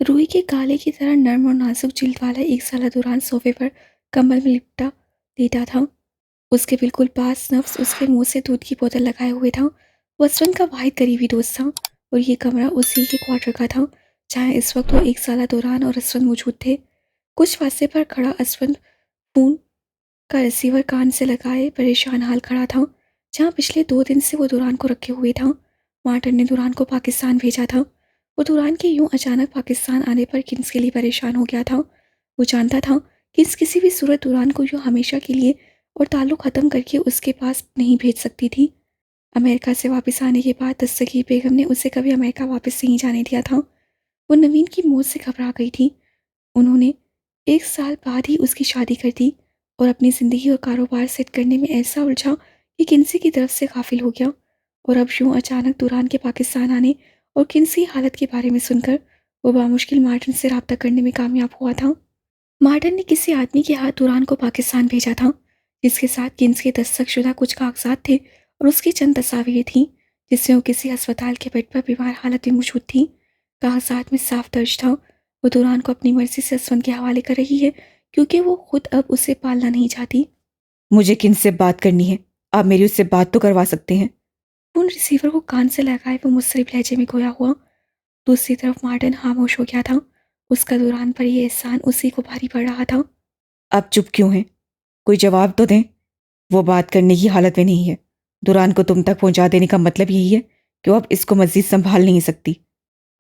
रूई के काले की तरह नर्म और नाजुक जिल्द वाला एक साला दुरान सोफे पर कंबल में लिपटा लेटा था। उसके बिल्कुल पास नफ्स उसके मुंह से दूध की बोतल लगाए हुए था। वो असवन का वाहिद करीबी दोस्त था और ये कमरा उसी के क्वार्टर का था जहाँ इस वक्त वो एक साला दुरान और असवन मौजूद थे। कुछ फासले पर खड़ा असवन फोन का रिसीवर कान से लगाए परेशान हाल खड़ा था। जहाँ पिछले 2 दिन से वो दुरान को रखे हुए था। मार्टिन ने दुरान को पाकिस्तान भेजा था। वो दुरान के यूं अचानक पाकिस्तान आने पर किन्स के लिए परेशान हो गया था। वो जानता था कि इस किसी भी सूरत दुरान को यूं हमेशा के लिए और ताल्लुक ख़त्म करके उसके पास नहीं भेज सकती थी। अमेरिका से वापस आने के बाद दस्तगीर बेगम ने उसे कभी अमेरिका वापस नहीं जाने दिया था। वो नवीन की मौत से घबरा गई थी। उन्होंने 1 साल बाद ही उसकी शादी कर दी और अपनी ज़िंदगी और कारोबार सेट करने में ऐसा उलझा कि किन्सी की तरफ से गाफिल हो गया। और अब यूं अचानक दुरान के पाकिस्तान आने और किन्सी हालत के बारे में सुनकर वो बामुश्किल मार्टिन से रब्ता करने में कामयाब हुआ था। मार्टिन ने किसी आदमी के हाथ दुरान को पाकिस्तान भेजा था जिसके साथ किन्स के दस्तखतशुदा कुछ कागजात थे और उसकी चंद तस्वीरें थीं जिसमें वो किसी अस्पताल के बेड पर बीमार हालत में मौजूद थी। कागजात में साफ दर्ज था वो दुरान को अपनी मर्जी से असवन के हवाले कर रही है क्योंकि वो खुद अब उसे पालना नहीं चाहती। मुझे किन से बात करनी है? आप मेरी उससे बात तो करवा सकते हैं। फोन रिसीवर को कान से लगाए वो मुस्तरिब लहजे में खोया हुआ। दूसरी तरफ मार्टिन खामोश हो गया था। उसका दुरान पर यह एहसान उसी को भारी पड़ रहा था। आप चुप क्यों हैं? कोई जवाब तो दें। वो बात करने की हालत में नहीं है। दुरान को तुम तक पहुंचा देने का मतलब यही है कि वो अब इसको मजीद संभाल नहीं सकती।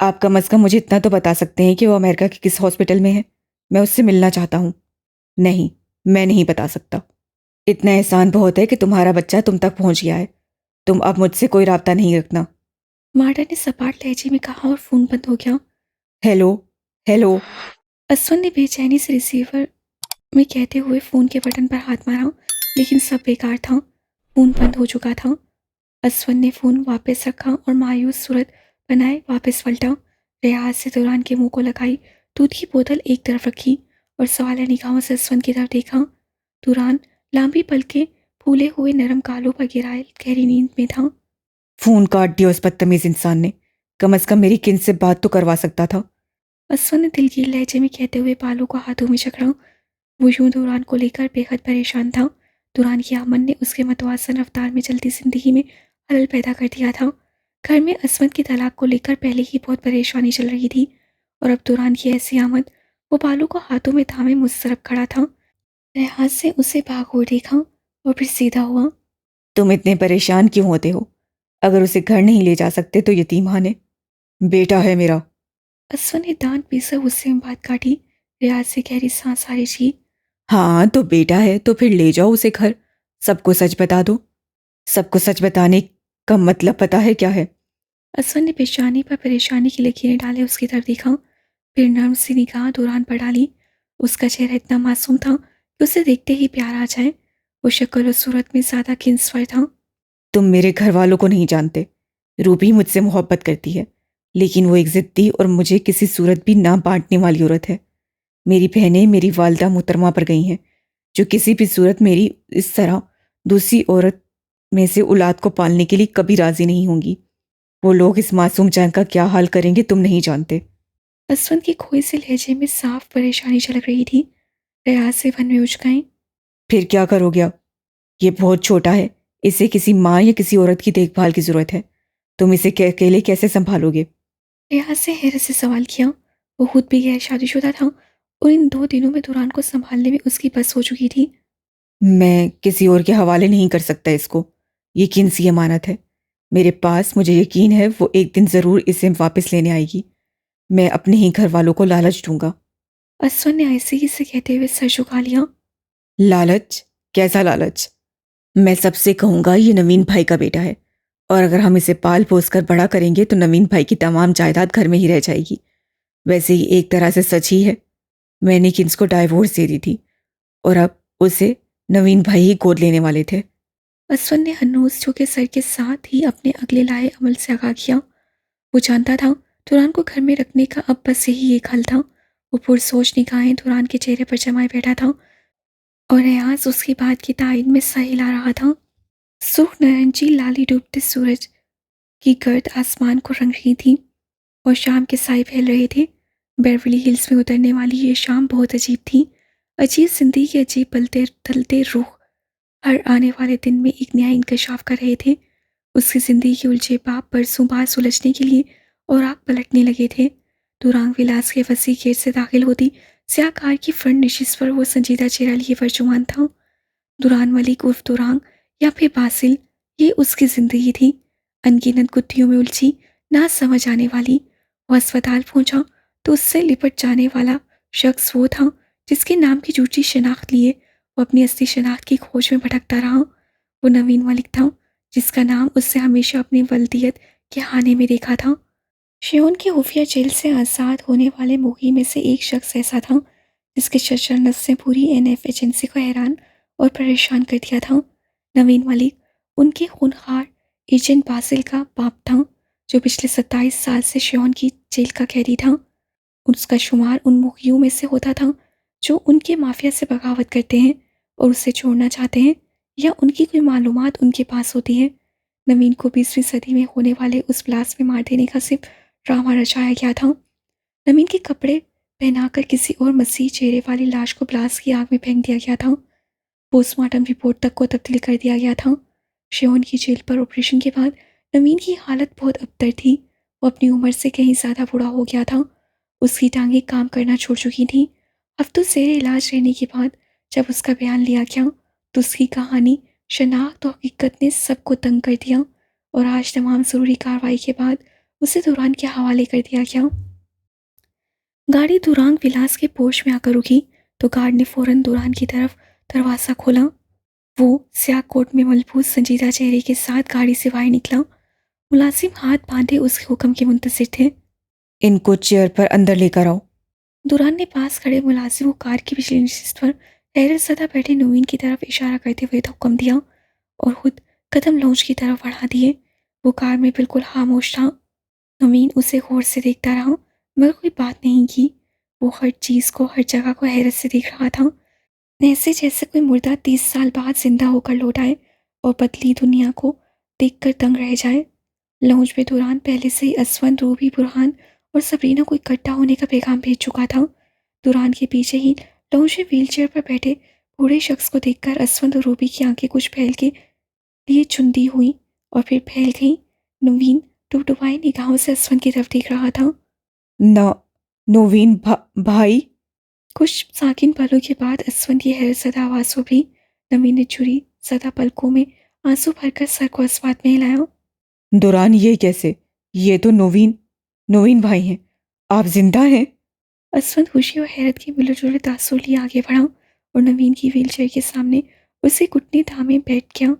आप कम अज कम मुझे इतना तो बता सकते हैं कि वो अमेरिका के किस हॉस्पिटल में है। मैं उससे मिलना चाहता हूँ। नहीं, मैं नहीं बता सकता। इतना एहसान बहुत है कि तुम्हारा बच्चा तुम तक पहुंच गया है। तुम अब मुझसे कोई राब्ता नहीं रखना। मार्टिन ने सपाट लहजे में कहा और फोन बंद हो गया। हेलो। हेलो। असवन ने बेचैनी से रिसीवर में कहते हुए फोन के बटन पर हाथ मारा लेकिन सब बेकार था। फोन बंद हो चुका था। असवन ने फोन वापस रखा और मायूस सूरत बनाए वापस पलटा। रियाज से दुरान के मुंह को लगाई दूध की बोतल एक तरफ रखी और सवालिया निगाहों से असवन की तरफ देखा। दुरान लांबी पलके फूले हुए नरम गालों पर गिराए गहरी नींद में था। फोन काट दिया उस बदतमीज इंसान ने। कम अज कम मेरी किन से बात तो करवा सकता था। असवन ने दिलगीर लहजे में कहते हुए बालों को हाथों में जकड़ा। वो यूं दुरान को लेकर बेहद परेशान था। दुरान की आमद ने उसके मतवासन रफ्तार में चलती जिंदगी में खलल पैदा कर दिया था। घर में असमत की तलाक को लेकर पहले ही बहुत परेशानी चल रही थी और अब दुरान की ऐसी आमद। वो बालों को हाथों में थामे मुस्तरब खड़ा था। हाथ से उसे भागोड़ देखा और फिर सीधा हुआ। तुम इतने परेशान क्यों होते हो? अगर उसे घर नहीं ले जा सकते तो यतीमखाने। बेटा है मेरा। असवन ने दांत पीसकर गुस्से में बात काटी। रियाज से गहरी सांस आ रही थी। हाँ तो बेटा है तो फिर ले जाओ उसे घर। सबको सच बता दो। सबको सच बताने का मतलब पता है क्या है? असवन ने पेशानी पर परेशानी की लकीरें डाले उसकी तरफ देखा। फिर नर्म सी निगाह दुरान पर डाली। उसका चेहरा इतना मासूम था कि उसे देखते ही प्यार आ जाए। वो शक्ल और सूरत में ज्यादा किन्सवर था। तुम मेरे घर वालों को नहीं जानते। रूबी मुझसे मोहब्बत करती है लेकिन वो एक जिद्दी और मुझे किसी सूरत भी ना बांटने वाली औरत है। मेरी बहनें मेरी वालदा मुहतरमा पर गई हैं जो किसी भी सूरत मेरी इस तरह दूसरी औरत में से औलाद को पालने के लिए कभी राजी नहीं होंगी। वो लोग इस मासूम जान का क्या हाल करेंगे तुम नहीं जानते। असवन के खोए से लहजे में साफ परेशानी झलक रही थी। रियाज से वन में उठ गए। फिर क्या करोगे अब? ये बहुत छोटा है। इसे किसी माँ या किसी औरत की देखभाल की जरूरत है। तुम इसे अकेले कैसे संभालोगे? रियाज से हैरत से सवाल किया। वो खुद भी गैर शादीशुदा था और इन 2 दिनों में दुरान को संभालने में उसकी बस हो चुकी थी। मैं किसी और के हवाले नहीं कर सकता इसको। यकीन सी अमानत है मेरे पास। मुझे यकीन है वो एक दिन ज़रूर इसे वापस लेने आएगी। मैं अपने ही घर वालों को लालच दूंगा। असवन ने आहिस्ते से कहते हुए सर झुका लिया। लालच? कैसा लालच? मैं सबसे कहूंगा ये नवीन भाई का बेटा है और अगर हम इसे पाल पोस कर बड़ा करेंगे तो नवीन भाई की तमाम जायदाद घर में ही रह जाएगी। वैसे ही एक तरह से सच ही है। मैंने किन्स को डाइवोर्स दे दी थी और अब उसे नवीन भाई ही गोद लेने वाले थे। असवन ने हन्नोस झुके सर के साथ ही अपने अगले लाए अमल से आगाह किया। वो जानता था दुरान को घर में रखने का अब बस यही एक हल था। वो पुरसोच निगाहें दुरान के चेहरे पर जमाए बैठा था और रियाज उसकी बात की तायद में सर हिला रहा था। सुर्ख नारंगी लाली डूबते सूरज की गर्द आसमान को रंग रही थी और शाम के साए फैल रहे थे। बेवरली हिल्स में उतरने वाली ये शाम बहुत अजीब थी। अजीब जिंदगी के अजीब पलते ढलते रुख हर आने वाले दिन में एक नया इंकशाफ कर रहे थे। उसकी जिंदगी के उलझे पाप बरसों बाद सुलझने के लिए और आग पलटने लगे थे। दुरांग विलास के वसी गेट से दाखिल होती स्याह कार की फ्रंट नशिश पर वो संजीदा चेहरा लिए वर्जुमान था। दुरान मलिक उर्फ दुरांग या फिर बासिल, ये उसकी जिंदगी थी, अनगिनत गुत्थियों में उलझी, ना समझ आने वाली। वो अस्पताल पहुंचा तो उससे लिपट जाने वाला शख्स वो था जिसके नाम की झूठी शनाख्त लिए वो अपनी असली शनाख्त की खोज में भटकता रहा। वो नवीन मलिक था, जिसका नाम उससे हमेशा अपनी वल्दियत के हाने में देखा था। शियोन की खुफिया जेल से आज़ाद होने वाले मुगी में से एक शख्स ऐसा था जिसके शशरनस से पूरी एनएफ एजेंसी को हैरान और परेशान कर दिया था। नवीन मलिक उनके खूनखार एजेंट बासिल का बाप था, जो पिछले 27 साल से शियोन की जेल का कैदी था। उसका शुमार उन मुखियों में से होता था जो उनके माफिया से बगावत करते हैं और उससे छोड़ना चाहते हैं, या उनकी कोई मालूमात उनके पास होती है। नवीन को 20वीं सदी में होने वाले उस ब्लास्ट में मार देने का सिर्फ ड्रामा रचाया गया था। नवीन के कपड़े पहनाकर किसी और मसीह चेहरे वाली लाश को ब्लास्ट की आग में फेंक दिया गया था। पोस्टमार्टम रिपोर्ट तक को तब्दील कर दिया गया था। शियोन की जेल पर ऑपरेशन के बाद नवीन की हालत बहुत अबतर थी। वो अपनी उम्र से कहीं ज़्यादा बूढ़ा हो गया था। उसकी टांगें काम करना छोड़ चुकी थीं। हफ्तों से इलाज रहने के बाद जब उसका बयान लिया गया तो उसकी कहानी, शनाख्त और हकीकत ने सबको तंग कर दिया, और आज तमाम ज़रूरी कार्रवाई के बाद उसे दुरान के हवाले कर दिया गया। गाड़ी दुरांग विलास के पोर्च में आकर रुकी तो गार्ड ने फौरन दुरान की तरफ दरवाज़ा खोला। वो स्याह कोट में मलबूस संजीदा चेहरे के साथ गाड़ी से बाहर निकला। मुलाजिम हाथ बांधे उसके हुक्म के मुंतज़िर थे। इनको चेयर पर अंदर लेकर आओ। दुरान ने पास खड़े मुलाजिम को कार की पिछली नशिस्त पर हैरत ज़दा बैठे नवीन की तरफ इशारा करते हुए हुक्म दिया और खुद कदम लॉन्च की तरफ बढ़ा दिए। वो कार में बिल्कुल खामोश था। नवीन उसे गौर से देखता रहा मगर कोई बात नहीं की। वो हर चीज़ को, हर जगह को हैरत से देख रहा था, ऐसे जैसे कोई मुर्दा 30 साल बाद जिंदा होकर लौट आए और बदली दुनिया को देखकर दंग रह जाए। लॉन्च में दुरान पहले से ही असवंत, रूबी, बुरहान और सबरीना को इकट्ठा होने का पैगाम भेज चुका था। दुरान के पीछे ही लॉन्च में व्हीलचेयर पर बैठे बूढ़े शख्स को देखकर असवंत और रूबी की आंखें कुछ पहल के लिए चुंदी हुई और फिर फैल गई। नवीन डुबडुबाई निगाहों से असवंत की तरफ देख रहा था। न नवीन भाई। कुछ साकिन पलों के बाद असवंत की हैरत ज़दा आवाज़ उभरी। नवीन ने चुरी ज़दा पलकों में आंसू भरकर सर को अस्वाद में हिलाया। दुरान, ये कैसे? ये तो नवीन नवीन भाई हैं। आप जिंदा हैं? असवंत खुशी और हैरत के मिले-जुले तासुर लिए आगे बढ़ा और नवीन की व्हीलचेयर के सामने उसे घुटने थामे बैठ गया।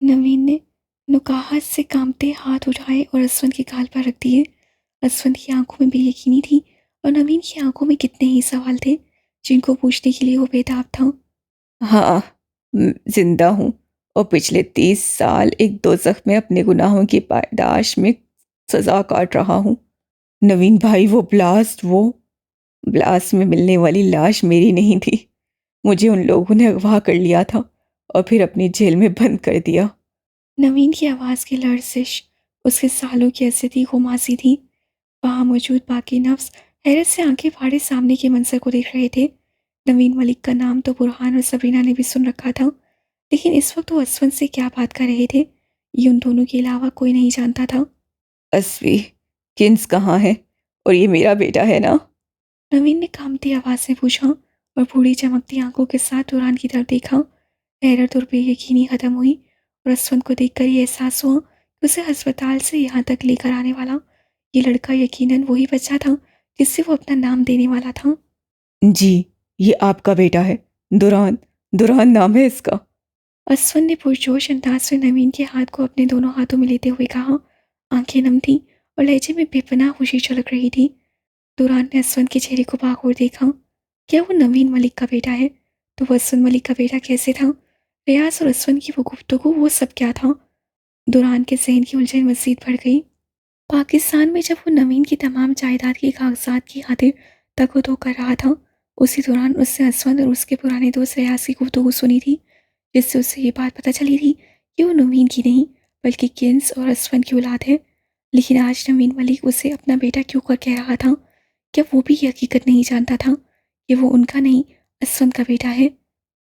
नवीन ने नुकाहत से कांपते हाथ उठाए और असवंत के गाल पर रख दिए। असवंत की आंखों में बेयकीनी थी और नवीन की आंखों में कितने ही सवाल थे जिनको पूछने के लिए वो बेताब था। हाँ, जिंदा हूँ और पिछले 30 साल एक दोज़ख में अपने गुनाहों की पायदाश में सजा काट रहा हूँ। नवीन भाई, वो ब्लास्ट में मिलने वाली लाश मेरी नहीं थी। मुझे उन लोगों ने अगवा कर लिया था और फिर अपनी जेल में बंद कर दिया। नवीन की आवाज़ की लर्जिश उसके सालों की असदी खुमासी थी। वहाँ मौजूद बाकी नफ्स हैरत से आंखें फाड़े सामने के मंजर को देख रहे थे। नवीन मलिक का नाम तो बुरहान और सबरीना ने भी सुन रखा था, लेकिन इस वक्त वो असवंत से क्या बात कर रहे थे ये उन दोनों के अलावा कोई नहीं जानता था। अस्वी, किन्स कहाँ है? और ये मेरा बेटा है ना? नवीन ने कांपती आवाज़ से पूछा और बूढ़ी चमकती आंखों के साथ दुरान की तरफ देखा। हैरत और बेयकीनी खत्म हुई और असवंत को देखकर ये एहसास हुआ कि उसे अस्पताल से यहाँ तक लेकर आने वाला ये लड़का यकीनन वही बच्चा था जिससे वो अपना नाम देने वाला था। जी, ये आपका बेटा है। दुरान दुरान नाम है इसका। असवन ने पुरजोश अंदाज में नवीन के हाथ को अपने दोनों हाथों में लेते हुए कहा। आंखें नम थीं और लहजे में बेपनाह खुशी झलक रही थी। दुरान ने असवंत के चेहरे को बागौर देखा। क्या वो नवीन मलिक का बेटा है? तो वो असवंत मलिक का बेटा कैसे था? रियाज और असवंत की वो गुफ्तगू, वो सब क्या था? दुरान के जहन की उलझन मज़ीद बढ़ गई। पाकिस्तान में जब वो नवीन की तमाम जायदाद के कागजात की खातिर तको कर रहा था, उसी दौरान उसने असवंत और उसके पुराने दोस्त रियाज की गुफ्तगू सुनी थी, जिससे उसे ये बात पता चली थी कि वो नवीन की नहीं बल्कि किन्स और असवंत की औलाद है। लेकिन आज नवीन मलिक उसे अपना बेटा क्यों कर कह रहा था? क्या वो भी ये हकीकत नहीं जानता था कि वो उनका नहीं, असवंत का बेटा है?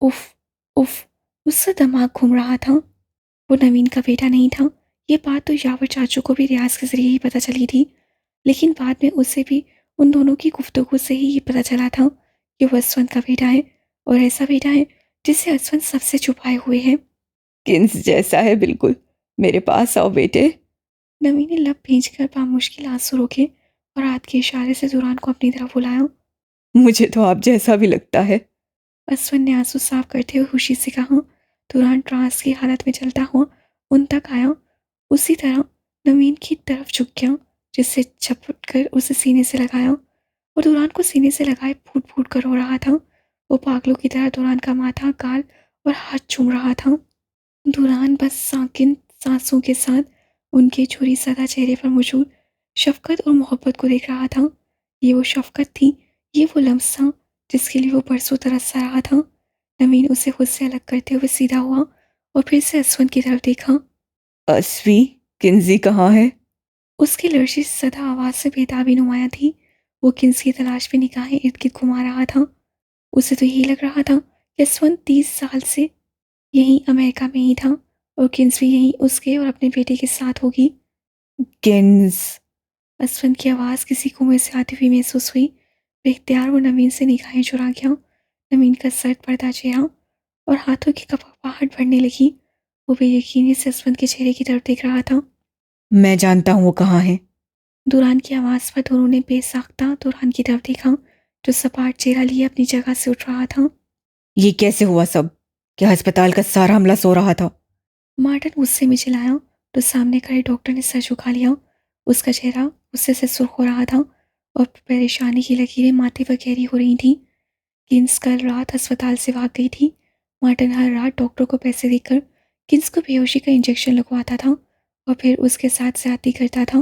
उफ, उफ, उसका दिमाग घूम रहा था। वो नवीन का बेटा नहीं था। ये बात तो यावर चाचू को भी रियाज के ज़रिए ही पता चली थी, लेकिन बाद में उसे भी उन दोनों की गुफ्तगू से ही ये पता चला था कि वो असवंत का बेटा है, और ऐसा बेटा है जिसे असवंत सबसे छुपाए हुए है। किन्स जैसा है बिल्कुल। मेरे पास आओ बेटे। नवीन ने लब भींचकर बामुश्किल आंसू रोके और हाथ के इशारे से दुरान को अपनी तरफ बुलाया। मुझे तो आप जैसा भी लगता है। असवन ने आंसू साफ करते हुए खुशी से कहा। दुरान ट्रांस की हालत में चलता हुआ उन तक आया। उसी तरह नवीन की तरफ झुक गया, जिससे झपट कर उसे सीने से लगाया, और दुरान को सीने से लगाए फूट फूट कर रो रहा था। वो पागलों की तरह दुरान का माथा, गाल और हाथ चूम रहा था। दुरान बस साकिन सांसों के साथ उनके छुरी सदा चेहरे पर मौजूद शफकत और मोहब्बत को देख रहा था। ये वो शफकत थी, ये वो लम्स था जिसके लिए वो परसों तरस रहा था। नवीन उसे खुद से अलग करते हुए सीधा हुआ और फिर से असवंत की तरफ देखा। अस्वी, किन्जी कहाँ है? उसकी लर्जिश सदा आवाज से बेताबी नुमाया थी। वो किन्स की तलाश में निगाहें इर्द गिर्द घुमा रहा था। उसे तो यही लग रहा था कि असवंत 30 साल से यहीं अमेरिका में ही था, और किन्स भी यहीं उसके और अपने बेटे के साथ होगी। किन्स। असवंत की आवाज़ किसी कुएं से आती हुई महसूस हुई। बेख्तियार वो नवीन से निगाहें चुरा गया। नवीन का सर्द पर्दा चेहरा और हाथों की कपकपाहट बढ़ने लगी। वो बेयकीनी से असवंत के चेहरे की तरफ देख रहा था। मैं जानता हूँ वो कहाँ है। दुरान की आवाज़ पर दोनों ने बेसाख्ता दुरान की तरफ देखा, जो सपाट चेहरा लिए अपनी जगह से उठ रहा था। ये कैसे हुआ सब? क्या अस्पताल का सारा हमला सो रहा था? मार्टन गुस्से में चिल्लाया तो सामने खड़े डॉक्टर ने सर झुका लिया। उसका चेहरा गुस्से से सुर्ख हो रहा था और परेशानी की लकीरें माथे पर गहरी हो रही थीं। किन्स कल रात अस्पताल से भाग गई थी। मार्टिन हर रात डॉक्टर को पैसे देकर किन्स को बेहोशी का इंजेक्शन लगवाता था और फिर उसके साथ ज्यादती करता था।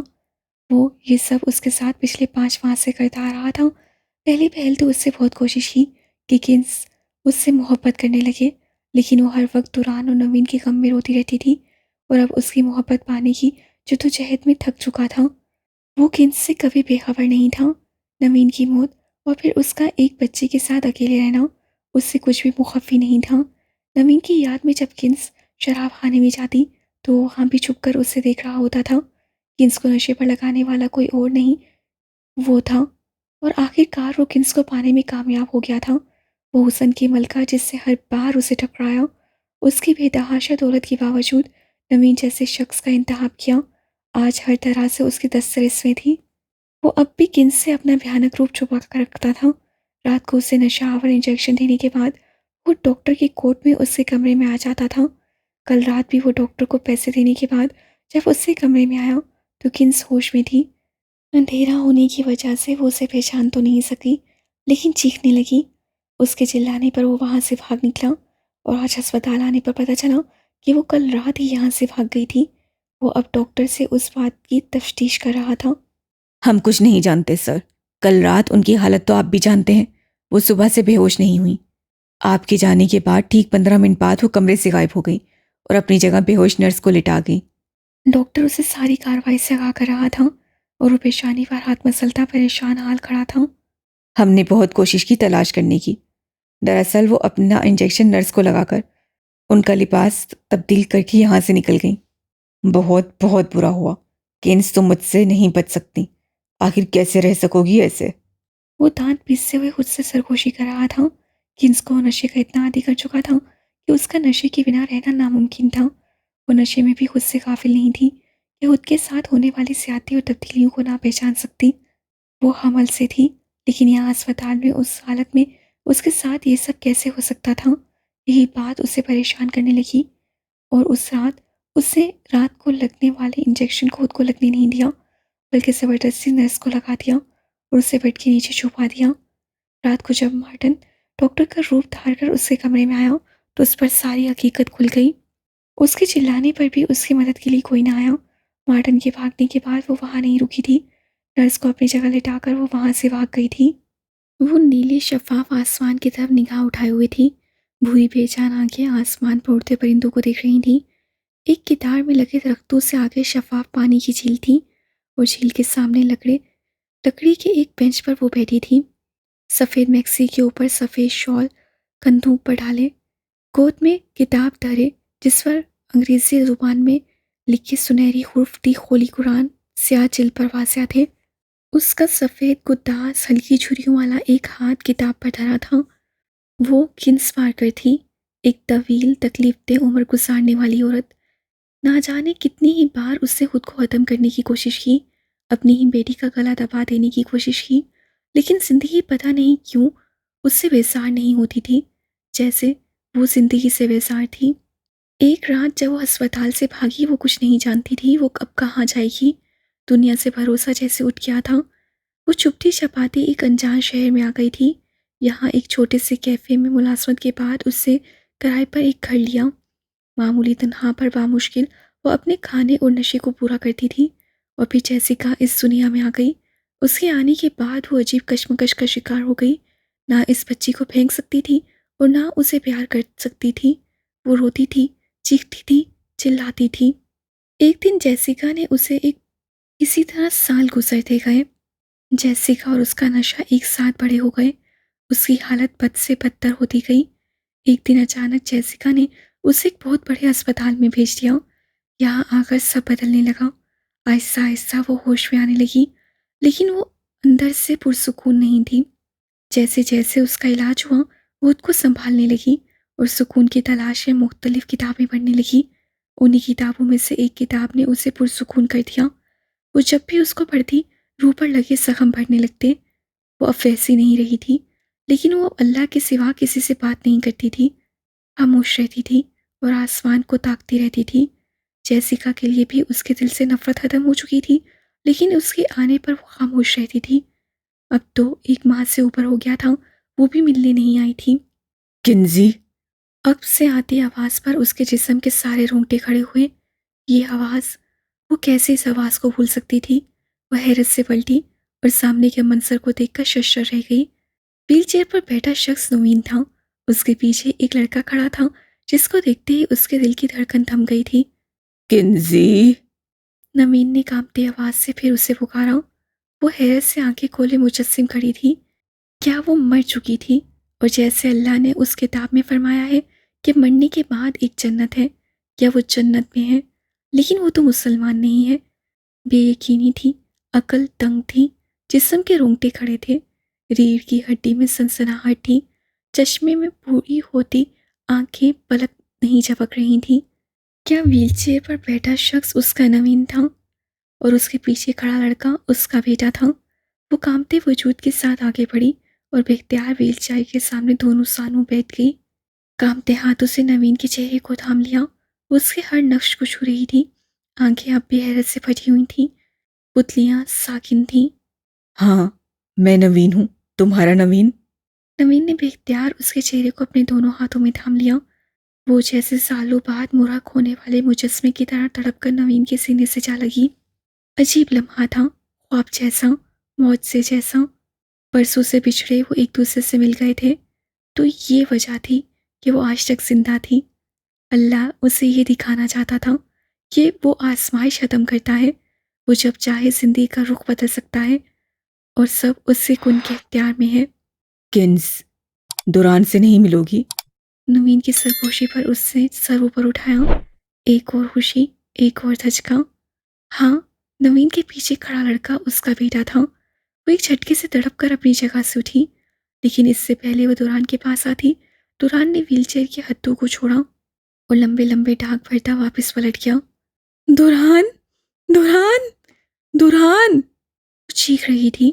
वो ये सब उसके साथ पिछले 5 माह से करता आ रहा था। पहली पहल तो उससे बहुत कोशिश की कि किन्स उससे मोहब्बत करने लगे, लेकिन वो हर वक्त दुरान और नवीन के गम में रोती रहती थी, और अब उसकी मोहब्बत पाने की जद्दोजहद में थक चुका था। वो किन्स से कभी बेखबर नहीं था। नवीन की मौत और फिर उसका एक बच्चे के साथ अकेले रहना उससे कुछ भी मुखफ़ी नहीं था। नवीन की याद में जब किन्स शराब खाने में जाती तो वो वहाँ भी छुप कर उसे देख रहा होता था। किन्स को नशे पर लगाने वाला कोई और नहीं, वो था। और आखिरकार वो किन्स को पाने में कामयाब हो गया था। वो हुसन की मलका जिससे हर बार उसे टकराया। उसकी बेतहाशा दौलत के बावजूद नवीन जैसे शख्स का इंतखाब किया। आज हर तरह से उसकी दस्तरस इसमें थी। वो अब भी किन्स से अपना भयानक रूप छुपा कर रखता था। रात को उसे नशावर इंजेक्शन देने के बाद वो डॉक्टर की कोर्ट में उसके कमरे में आ जाता था। कल रात भी वो डॉक्टर को पैसे देने के बाद जब उससे कमरे में आया तो किन्स होश में थी। अंधेरा होने की वजह से वो उसे पहचान तो नहीं सकी, लेकिन चीखने लगी। उसके चिल्लाने पर वो वहाँ से भाग निकला, और आज अस्पताल आने पर पता चला कि वो कल रात ही यहाँ से भाग गई थी। वो अब डॉक्टर से उस बात की तफ्तीश कर रहा था। हम कुछ नहीं जानते सर। कल रात उनकी हालत तो आप भी जानते हैं। वो सुबह से बेहोश नहीं हुई। आपके जाने के बाद ठीक 15 मिनट बाद वो कमरे से गायब हो गई और अपनी जगह बेहोश नर्स को लिटा गई। डॉक्टर उसे सारी कार्रवाई से आगाह कर रहा था, और वो पेशानी पर हाथ मसलता परेशान हाल खड़ा था। हमने बहुत कोशिश की तलाश करने की। दरअसल वो अपना इंजेक्शन नर्स को लगाकर उनका लिबास तब्दील करके यहाँ से निकल गई। बहुत बहुत बुरा हुआ। किन्स, तुम मुझसे नहीं बच सकती। आखिर कैसे रह सकोगी ऐसे? वो दांत पीसते हुए खुद से सरगोशी कर रहा था। किन्स को नशे का इतना आदी कर चुका था कि उसका नशे के बिना रहना नामुमकिन था। वो नशे में भी खुद से काफिल नहीं थी कि खुद के साथ होने वाली ज्यादती और तब्दीलियों को ना पहचान सकती। वो हमल से थी, लेकिन यहाँ अस्पताल में उस हालत में उसके साथ ये सब कैसे हो सकता था? यही बात उसे परेशान करने लगी। और उस रात उससे रात को लगने वाले इंजेक्शन खुद को लगने नहीं दिया, बल्कि ज़बरदस्ती नर्स को लगा दिया और उसे बेड के नीचे छुपा दिया। रात को जब मार्टिन डॉक्टर का रूप धार कर उसके कमरे में आया तो उस पर सारी हकीकत खुल गई। उसके चिल्लाने पर भी उसकी मदद के लिए कोई ना आया। मार्टिन के भागने के बाद वो वहाँ नहीं रुकी थी। नर्स को अपनी जगह लिटाकर वो वहाँ से भाग गई थी। वो नीले शफाफ आसमान की तरफ निगाह उठाए हुई थी। भूरी बेजान आंखें आसमान पर उड़ते परिंदों को देख रही थी। एक कितार में लगे दरख्तों से आगे शफाफ पानी की झील थी, और झील के सामने लकड़े लकड़ी के एक बेंच पर वो बैठी थी, सफ़ेद मैक्सी के ऊपर सफ़ेद शॉल कंधों पर डाले, गोद में किताब धरे जिस पर अंग्रेजी ज़ुबान में लिखे सुनहरी हुर्फ थी होली कुरान, स्याह चिल पर वासिया थे। उसका सफ़ेद कुद्दास हल्की छुरियों वाला एक हाथ किताब पर धरा था। वो किन्स मार्कर थी, एक तवील तकलीफ उम्र गुजारने वाली औरत। ना जाने कितनी ही बार उससे खुद को ख़त्म करने की कोशिश की, अपनी ही बेटी का गला दबा देने की कोशिश की, लेकिन ज़िंदगी पता नहीं क्यों उससे बेजार नहीं होती थी, जैसे वो ज़िंदगी से बेजार थी। एक रात जब वो अस्पताल से भागी, वो कुछ नहीं जानती थी वो कब कहाँ जाएगी। दुनिया से भरोसा जैसे उठ गया था। वो चुपती चपाती एक अनजान शहर में आ गई थी। यहाँ एक छोटे से कैफ़े में मुलाजमत के बाद उससे किराए पर एक घर लिया। मामूली तनख्वाह पर बामुश्किल वो अपने खाने और नशे को पूरा करती थी। और फिर जैसिका इस दुनिया में आ गई। उसके आने के बाद वो अजीब कश्मकश का शिकार हो गई। ना इस बच्ची को फेंक सकती थी और ना उसे प्यार कर सकती थी। वो रोती थी, चीखती थी, चिल्लाती थी। एक दिन जैसिका ने उसे एक इसी तरह साल गुजरते गए। जैसिका और उसका नशा एक साथ बड़े हो गए। उसकी हालत बद से बदतर होती गई। एक दिन अचानक जैसिका ने उसे एक बहुत बड़े अस्पताल में भेज दिया। यहाँ आकर सब बदलने लगा। आहिस्ता आहिस्ता वो होश में आने लगी, लेकिन वो अंदर से पुरसुकून नहीं थी। जैसे जैसे उसका इलाज हुआ, वो खुद को संभालने लगी और सुकून की तलाश में मुख्तलिफ किताबें पढ़ने लगी। उन्हीं किताबों में से एक किताब ने उसे पुरसुकून कर दिया। वो जब भी उसको पढ़ती, रूह पर लगे जख्म भरने लगते। वो अब वैसी नहीं रही थी, लेकिन वो अब अल्लाह के सिवा किसी से बात नहीं करती थी, खामोश रहती थी और आसमान को ताकती रहती थी। जैसिका के लिए भी उसके दिल से नफरत खत्म हो चुकी थी, लेकिन उसके आने पर वो खामोश रहती थी। अब तो 1 माह से ऊपर हो गया था, वो भी मिलने नहीं आई थी। किन्जी, अब से आती आवाज़ पर उसके जिस्म के सारे रोंगटे खड़े हुए। ये आवाज़, वो कैसे इस आवाज़ को भूल सकती थी। वह हैरत से पलटी और सामने के मंजर को देखकर शशर रह गई। व्हीलचेयर पर बैठा शख्स नवीन था। उसके पीछे एक लड़का खड़ा था, जिसको देखते ही उसके दिल की धड़कन थम गई थी। किन्जी। नवीन ने कांपती आवाज़ से फिर उसे पुकारा। वो हैरत से आंखें खोले मुजस्सिम खड़ी थी। क्या वो मर चुकी थी? और जैसे अल्लाह ने उस किताब में फरमाया है कि मरने के बाद एक जन्नत है, क्या वो जन्नत में है? लेकिन वो तो मुसलमान नहीं है। बेयकीनी थी, अकल तंग थी, जिस्म के रोंगटे खड़े थे, रीढ़ की हड्डी में सनसनाहट थी, चश्मे में पूरी होती आंखें पलक नहीं झपक रही थी। क्या व्हीलचेयर पर बैठा शख्स उसका नवीन था और उसके पीछे खड़ा लड़का उसका बेटा था? वो कांपते वजूद के साथ आगे बढ़ी और बेख्तियार व्हीलचेयर के सामने दोनों सानों बैठ गई। कांपते हाथों से नवीन के चेहरे को थाम लिया। वो उसके हर नक्श को छू रही थी। आंखें अब भी हैरत से भरी हुई थीं, पुतलियां साकिन थीं। हाँ, मैं नवीन हूँ, तुम्हारा नवीन। नवीन ने बेख्तियार उसके चेहरे को अपने दोनों हाथों में थाम लिया। वो जैसे सालों बाद मुराक होने वाले मुजस्मे की तरह तड़प कर नवीन के सीने से जा लगी। अजीब लम्हा था, ख्वाब जैसा, मौत से जैसा। बरसों से बिछड़े वो एक दूसरे से मिल गए थे, तो ये वजह थी कि वो आज तक जिंदा थी। अल्लाह उसे ये दिखाना चाहता था कि वो आजमाइश ख़त्म करता है। वो जब चाहे जिंदगी का रुख बदल सकता है और सब उससे कुन के इख्तियार में है। किन्स, दुरान से नहीं मिलोगी? नवीन की सरपोशी पर उससे सर ऊपर उठाया। एक और खुशी, एक और धचका। हाँ, नवीन के पीछे खड़ा लड़का उसका बेटा था। वो एक झटके से तड़प कर अपनी जगह से उठी, लेकिन इससे पहले वो दुरान के पास आती, दुरान ने व्हीलचेयर के हत्थों को छोड़ा और लंबे लंबे ढाक भरता वापस पलट गया। दुरान, दुरान, दुरान! वो चीख रही थी।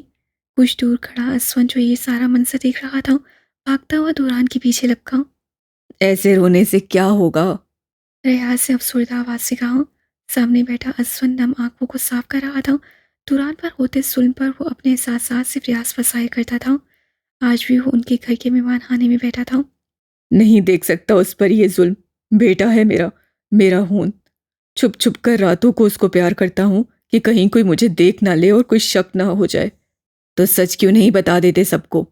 कुछ दूर खड़ा असवन जो ये सारा मंजर देख रहा था, भागता हुआ दुरान के पीछे लपका। ऐसे रोने से क्या होगा? रियाज से अफसरदा आवाज से कहा। सामने बैठा असवन नम आंखों को साफ कर रहा था। दुरान पर होते जुल्म पर वो अपने एहसास से प्रयास फसाया करता था। आज भी वो उनके घर के मेहमान खाने में बैठा था। नहीं देख सकता उस पर ये जुल्म। बेटा है मेरा, मेरा खून। छुप छुप कर रातों को उसको प्यार करता हूँ कि कहीं कोई मुझे देख ना ले और कोई शक ना हो जाए। तो सच क्यों नहीं बता देते सबको?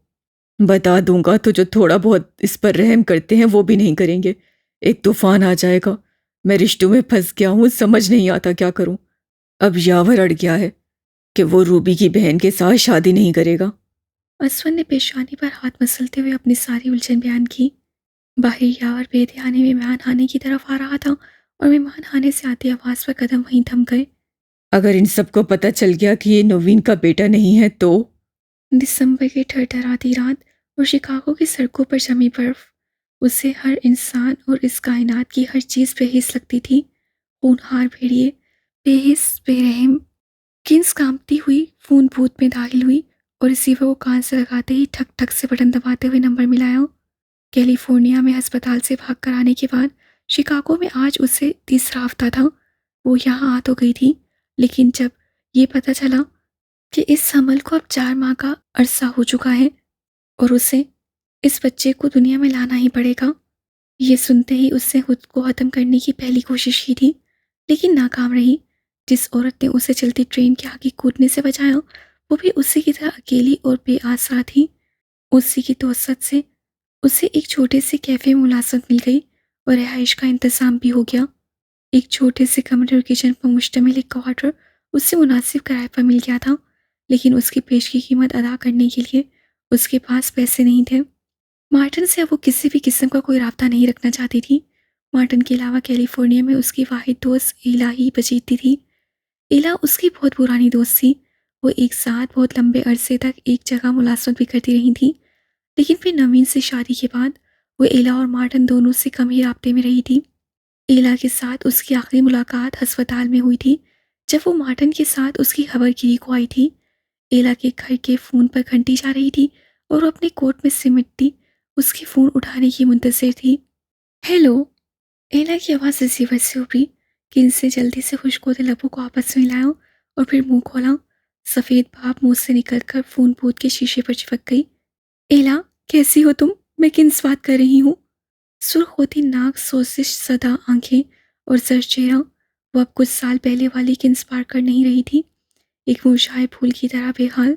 बता दूंगा तो जो थोड़ा बहुत इस पर रहम करते हैं वो भी नहीं करेंगे। एक तूफान आ जाएगा। मैं रिश्तों में फंस गया हूँ, समझ नहीं आता क्या करूं। अब यावर अड़ गया है। कि वो रूबी की बहन के साथ शादी नहीं करेगा। असवन ने पेशानी पर हाथ मसलते हुए अपनी सारी उलझन बयान की। बाहरी यावर बेध्यानी मेहमान आने की तरफ आ रहा था और मेहमान आने से आती आवाज पर कदम वहीं थम गए। अगर इन सबको पता चल गया कि ये नवीन का बेटा नहीं है तो? दिसंबर की ठरठराती रात और शिकागो की सड़कों पर जमी बर्फ उसे हर इंसान और इस कायनात की हर चीज़ बेहिस लगती थी। होनहार भेड़िए, बेहिस बेरहम। किन्स कांपती हुई फोन बूथ में दाखिल हुई और रिसीवर को कान से लगाते ही ठक ठक से बटन दबाते हुए नंबर मिलाया। कैलिफोर्निया में अस्पताल से भाग कर आने के बाद शिकागो में आज उसे तीसरा हफ्ता था। वो यहाँ आ तो गई थी, लेकिन जब ये पता चला कि इस हमल को अब 4 माह का अरसा हो चुका है और उसे इस बच्चे को दुनिया में लाना ही पड़ेगा, ये सुनते ही उससे खुद को खत्म करने की पहली कोशिश की थी, लेकिन नाकाम रही। जिस औरत ने उसे चलती ट्रेन के आगे कूदने से बचाया, वो भी उसी की तरह अकेली और बेआसरा थी। उसी की तोसत से उसे एक छोटे से कैफे में मुलाजमत मिल गई और रिहाइश का इंतजाम भी हो गया। एक छोटे से कमरे और किचन पर मुश्तमिल एक क्वार्टर उससे मुनासिब किराए पर मिल गया था, लेकिन उसकी पेश की कीमत अदा करने के लिए उसके पास पैसे नहीं थे। मार्टिन से अब वो किसी भी किस्म का कोई राब्ता नहीं रखना चाहती थी। मार्टिन के अलावा कैलिफोर्निया में उसकी वाहिद दोस्त ईला ही बचीती थी। ईला उसकी बहुत पुरानी दोस्त थी। वो एक साथ बहुत लंबे अरसे तक एक जगह मुलाजमत भी करती रही थी, लेकिन फिर नवीन से शादी के बाद वो ईला और मार्टिन दोनों से कम ही राब्ते में रही थी। ईला के साथ उसकी आखिरी मुलाकात अस्पताल में हुई थी, जब वो मार्टिन के साथ उसकी खबरगिरी को आई थी। ईला के घर के फ़ोन पर घंटी जा रही थी और वो अपने कोट में सिमटती उसके फ़ोन उठाने की मुंतज़िर थी। हेलो, ईला की आवाज़ रिसीवर से उभरी। किन से जल्दी से खुशकोते लबों को आपस में मिलाया और फिर मुंह खोला। सफ़ेद भाप मुंह से निकलकर फ़ोन बूथ के शीशे पर चिपक गई। ईला, कैसी हो तुम? मैं किन्स बात कर रही हूँ। सुर्ख होती नाक, सोजिश सदा आंखें और सर चेहरा। वो अब कुछ साल पहले वाली किन्स पार कर नहीं रही थी, एक मुरझाए फूल की तरह बेहाल।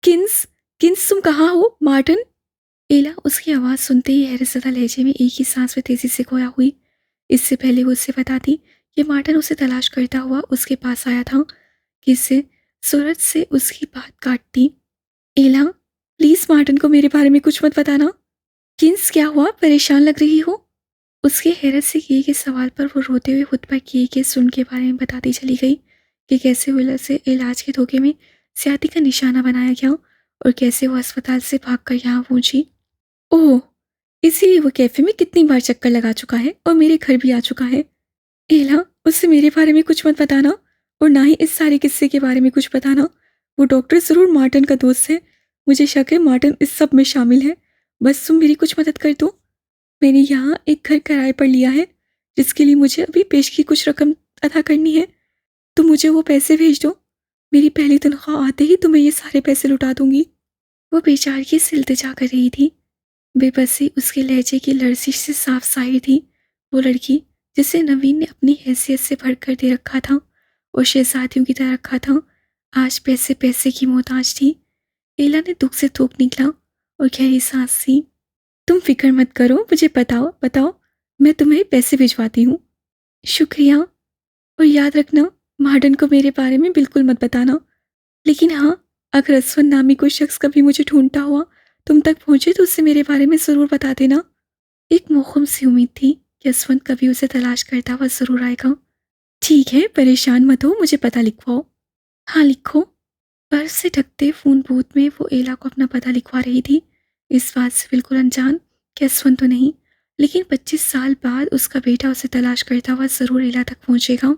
किन्स, किन्स तुम कहाँ हो? मार्टिन, एला उसकी आवाज़ सुनते ही हैरतज़दा लहजे में एक ही सांस में तेज़ी से खोया हुई। इससे पहले वो उससे बताती कि मार्टिन उसे तलाश करता हुआ उसके पास आया था, कि इससे सूरज से उसकी बात काटती। एला, प्लीज़ मार्टिन को मेरे बारे में कुछ मत बताना। किन्स, क्या हुआ? परेशान लग रही हो। उसके हैरत से किए गए सवाल पर वो रोते हुए खुद पर किए गए सुन के बारे में बताती चली गई, कि कैसे विला से इलाज के धोखे में स्याती का निशाना बनाया गया और कैसे वो अस्पताल से भागकर यहाँ पहुंची। ओह, इसीलिए वो कैफे में कितनी बार चक्कर लगा चुका है और मेरे घर भी आ चुका है। एला, उससे मेरे बारे में कुछ मत बताना और ना ही इस सारे किस्से के बारे में कुछ बताना। वो डॉक्टर ज़रूर मार्टिन का दोस्त है। मुझे शक है मार्टिन इस सब में शामिल है। बस तुम मेरी कुछ मदद कर दो। मैंने यहाँ एक घर किराए पर लिया है, जिसके लिए मुझे अभी पेश की कुछ रकम अदा करनी है। तो मुझे वो पैसे भेज दो। मेरी पहली तनख्वाह आते ही तुम्हें ये सारे पैसे लौटा दूंगी। वो बेचारगी से इल्तिजा कर रही थी। बेबसी उसके लहजे की लर्जिश से साफ साहिर थी। वो लड़की जिसे नवीन ने अपनी हैसियत से भर कर दे रखा था और शहजादियों की तरह रखा था, आज पैसे पैसे की मोहताज थी। एला ने दुख से थूक निकला और गहरी सांस ली। तुम फिक्र मत करो, मुझे बताओ बताओ, मैं तुम्हें पैसे भिजवाती हूँ। शुक्रिया, और याद रखना मार्डन को मेरे बारे में बिल्कुल मत बताना। लेकिन हाँ, अगर असवन नामी कोई शख्स कभी मुझे ढूंढता हुआ तुम तक पहुंचे तो उससे मेरे बारे में ज़रूर बता देना। एक मोहम सी उम्मीद थी कि असवन कभी उसे तलाश करता हुआ ज़रूर आएगा। ठीक है, परेशान मत हो, मुझे पता लिखवाओ। हाँ, लिखो। बर्फ से ढकते फोन बूथ में वो एला को अपना पता लिखवा रही थी, इस बात से बिल्कुल अनजान कि असवन तो नहीं, लेकिन 25 साल बाद उसका बेटा उसे तलाश करता हुआ ज़रूर एला तक पहुंचेगा।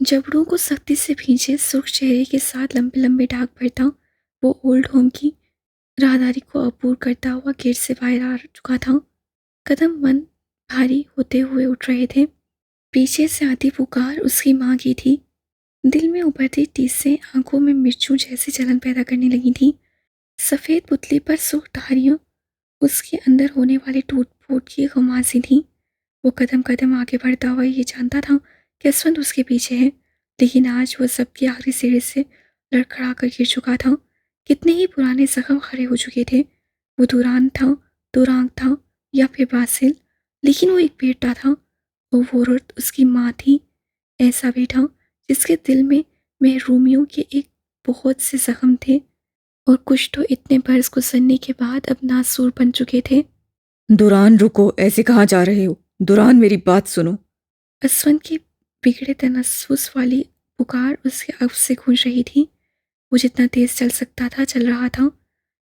जबड़ों को सख्ती से भींचे सुर्ख चेहरे के साथ लंबे लंबे डाक भरता वो ओल्ड होम की राहदारी को अबूर करता हुआ गेट से बाहर आ चुका था। कदम मन भारी होते हुए उठ रहे थे। पीछे से आती पुकार उसकी माँ की थी। दिल में उभरती टीस से आंखों में मिर्चों जैसी जलन पैदा करने लगी थी। सफ़ेद पुतली पर सुर्ख धारियाँ उसके अंदर होने वाले टूट फूट की गमासी थी। वो कदम कदम आगे बढ़ता हुआ ये जानता था कि असवंत उसके पीछे है, लेकिन आज वो सबकी आखिरी सीढ़ी से लड़खड़ा कर गिर चुका था। कितने ही पुराने जख्म खड़े हो चुके थे। वो दुरान था, दुरांग था, या फिर बासिल, लेकिन वो एक बेटा था। वो औरत उसकी माँ थी, ऐसा बेटा जिसके दिल में महरूमियों के एक बहुत से जख्म थे और कुछ तो इतने बरस गुजरने के बाद अब नासूर बन चुके थे। दुरान रुको, ऐसे कहाँ जा रहे हो? दुरान मेरी बात सुनो। असवन की बिगड़े तनस्सुस वाली पुकार उसके अब से गूंज रही थी। वो जितना तेज चल सकता था चल रहा था।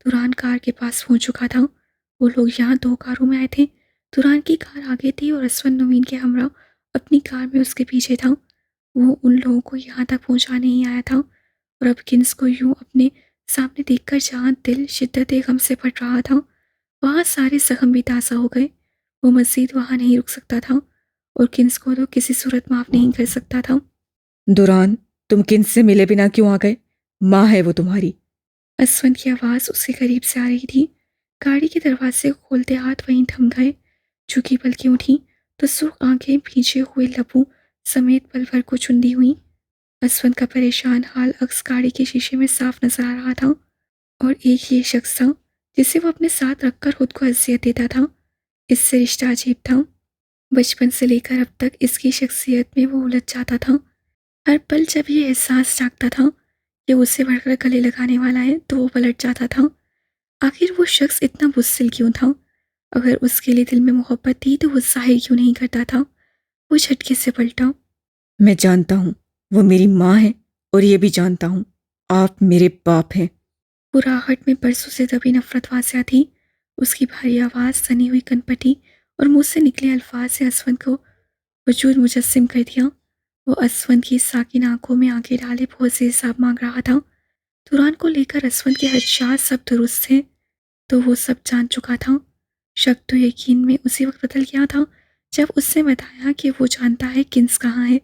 दुरान कार के पास पहुंच चुका था। वो लोग यहाँ 2 कारों में आए थे। दुरान की कार आगे थी और असवन नवीन के हमरा अपनी कार में उसके पीछे था। वो उन लोगों को यहाँ तक पहुँचाने ही आया था और अब किन्स को यूं अपने सामने देखकर जहाँ दिल शिद्दत गम से फट रहा था, वहाँ सारे जख्म भी ताज़ा हो गए। वो मज़ीद वहाँ नहीं रुक सकता था और किन्स को तो किसी सूरत माफ़ नहीं कर सकता था। दुरान, तुम किन से मिले बिना क्यों आ गए? माँ है वो तुम्हारी। असवन की आवाज़ उसके करीब से आ रही थी। गाड़ी के दरवाजे को खोलते हाथ वहीं थम गए। झुकी पलकें उठी तो सुर्ख आंखें भींचे हुए लबों समेत पल भर को चुंदी हुई। असवन का परेशान हाल अक्स गाड़ी के शीशे में साफ नजर आ रहा था और एक ये शख्स था जिसे वो अपने साथ रखकर खुद को अजियत देता था। इससे रिश्ता अजीब था। बचपन से लेकर अब तक इसकी शख्सियत में वो उलझ जाता था। हर पल जब ये एहसास जागता था कि उससे बढ़कर गले लगाने वाला है तो वो पलट जाता था। आखिर वो शख्स इतना बुज़दिल क्यों था? अगर उसके लिए दिल में मोहब्बत थी तो वो ज़ाहिर क्यों नहीं करता था? वो झटके से पलटा। मैं जानता हूँ वो मेरी माँ है और ये भी जानता हूँ आप मेरे बाप हैं। बुराहट में बरसों से दबी नफरत वासिया थी। उसकी भारी आवाज़ सनी हुई कनपटी और मुंह से निकले अल्फाज से असवंत को वजूद मुजस्सिम कर दिया। वो असवंत की साकिन आंखों में आंखें डाले बहुत से हिसाब मांग रहा था। तुरान को लेकर असवंत के हदशात सब दुरुस्त थे तो वो सब जान चुका था। शक तो यकीन में उसी वक्त बदल गया था जब उसने बताया कि वो जानता है किन्स कहाँ है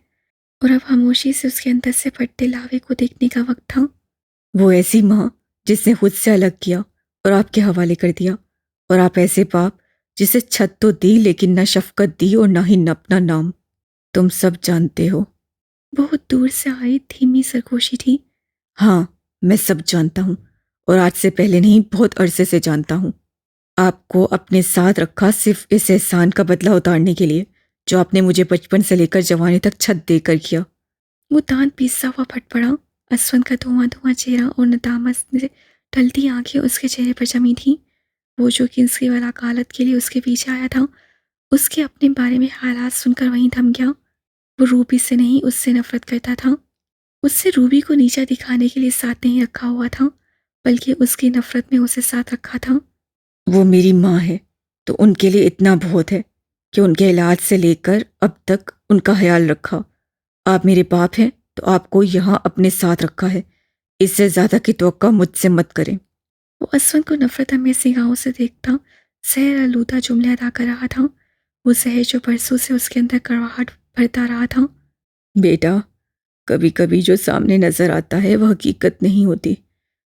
और अब खामोशी से उसके अंदर से फटते लावे को देखने का वक्त था। वो ऐसी माँ जिसने खुद से अलग किया और आपके हवाले कर दिया, और आप ऐसे बाप जिसे छत तो दी लेकिन न शफकत दी और ना ही न अपना नाम। तुम सब जानते हो। बहुत दूर से आई धीमी सरगोशी थी। हाँ, मैं सब जानता हूँ और आज से पहले नहीं, बहुत अरसे से जानता हूँ। आपको अपने साथ रखा सिर्फ इस एहसान का बदला उतारने के लिए जो आपने मुझे बचपन से लेकर जवानी तक छत देकर किया। वो दांत पीसता हुआ फट पड़ा। असवंत का धुआं धुआं चेहरा और नदामत से ढलती आंखें उसके चेहरे पर जमी थी। वो जो कि इसकी वकालत के लिए उसके पीछे आया था, उसके अपने बारे में हालात सुनकर वहीं थम गया। वो रूबी से नहीं उससे नफरत करता था। उससे रूबी को नीचा दिखाने के लिए साथ नहीं रखा हुआ था, बल्कि उसकी नफरत में उसे साथ रखा था। वो मेरी माँ है तो उनके लिए इतना बहुत है कि उनके इलाज से लेकर अब तक उनका ख्याल रखा। आप मेरे बाप हैं तो आपको यहाँ अपने साथ रखा है। इससे ज्यादा की तवक्का मुझसे मत करें। वो असवंत को नफरत में सिगाहों से देखता सहर आलूदा जुमले अदा कर रहा था। वो सहर जो बरसों से उसके अंदर कड़वाहट भरता रहा था। बेटा, कभी कभी जो सामने नजर आता है वह हकीकत नहीं होती।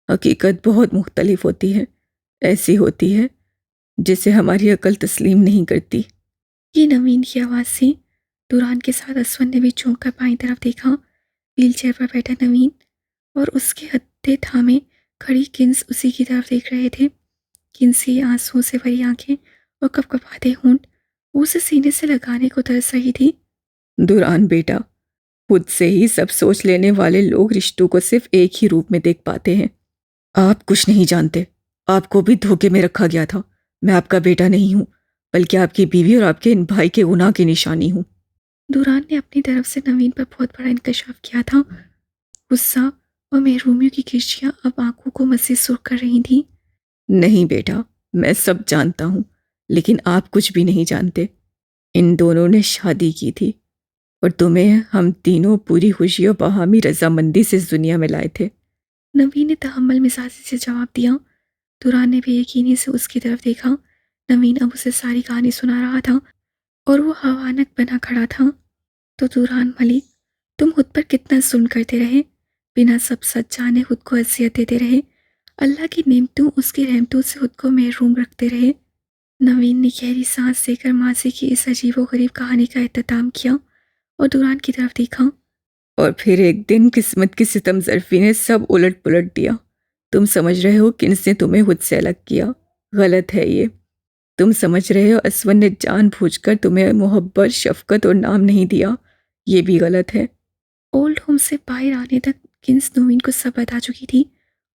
हकीकत बहुत मुख्तलिफ होती है, ऐसी होती है जिसे हमारी अकल तस्लीम नहीं करती। ये नवीन की आवाज़ थी। दुरान के साथ असवंत ने भी चौंक कर बाईं तरफ देखा। व्हीलचेयर पर बैठा नवीन और उसके हत्थे थामे खड़ी किन्स उसी की तरफ देख रहे थे। किन्स की आंसुओं से भरी आंखें और कपकपाते होंठ उसे सीने से लगाने को तरस रही थी। दुरान बेटा, खुद से ही सब सोच लेने वाले लोग रिश्तों को सिर्फ एक ही रूप में देख पाते हैं। आप कुछ नहीं जानते। आपको भी धोखे में रखा गया था। मैं आपका बेटा नहीं हूँ, बल्कि आपकी बीवी और आपके इन भाई के गुनाह की निशानी हूँ। दुरान ने अपनी तरफ से नवीन पर बहुत बड़ा इंकशाफ किया था। गुस्सा और महरूमियों की खिर्चियाँ अब आंखों को मज़ीद सुर्ख कर रही थीं। नहीं बेटा, मैं सब जानता हूँ, लेकिन आप कुछ भी नहीं जानते। इन दोनों ने शादी की थी और तुम्हें हम तीनों पूरी खुशी और बाहमी रजामंदी से इस दुनिया में लाए थे। नवीन ने तहम्मुल मिजाजी से जवाब दिया। दुरान ने बेयकीनी से उसकी तरफ देखा। नवीन अब उसे सारी कहानी सुना रहा था और वो हवानक बना खड़ा था। तो दुरान मलिक, तुम खुद पर कितना जुल्म करते रहे, बिना सब सच जाने खुद को अजियत देते रहे, अल्लाह की नेमतों उसकी रहमतों से खुद को महरूम रखते रहे। नवीन ने गहरी सांस लेकर माजी की इस अजीबो गरीब कहानी का इख्तिताम किया और दुरान की तरफ देखा। और फिर एक दिन किस्मत की सितम ज़रफ़ी ने सब उलट पुलट दिया। तुम समझ रहे हो कि इसने तुम्हें खुद से अलग किया। गलत है ये। तुम समझ रहे हो असवन ने जानबूझकर तुम्हें मोहब्बत, शफकत और नाम नहीं दिया। ये भी गलत है। ओल्ड होम से बाहर आने तक किन्स नवीन को सब बता चुकी थी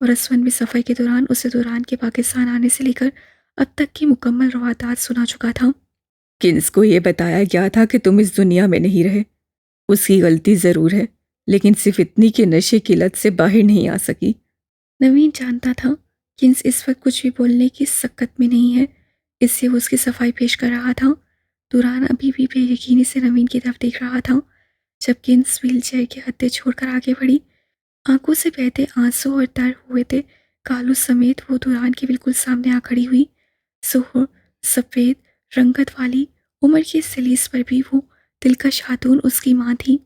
और असवन भी सफ़र के दौरान उसे दुरान के पाकिस्तान आने से लेकर अब तक की मुकम्मल रवायात सुना चुका था। किन्स को ये बताया गया था कि तुम इस दुनिया में नहीं रहे। उसकी गलती ज़रूर है, लेकिन सिर्फ इतनी कि नशे की लत से बाहर नहीं आ सकी। नवीन जानता था किन्स इस वक्त कुछ भी बोलने की सक्कत में नहीं है, इससे वो उसकी सफाई पेश कर रहा था। दुरान अभी भी बेयकीनी से नवीन की तरफ देख रहा था। जब किन्स व्हीलचेयर के हत्थे छोड़कर आगे बढ़ी, आंखों से बहते आंसू और तर हुए थे कालू समेत वो दुरान के बिल्कुल सामने आ खड़ी हुई। सुहर सफ़ेद रंगत वाली उम्र की सलीस पर भी वो दिलकश खातून उसकी माँ थी।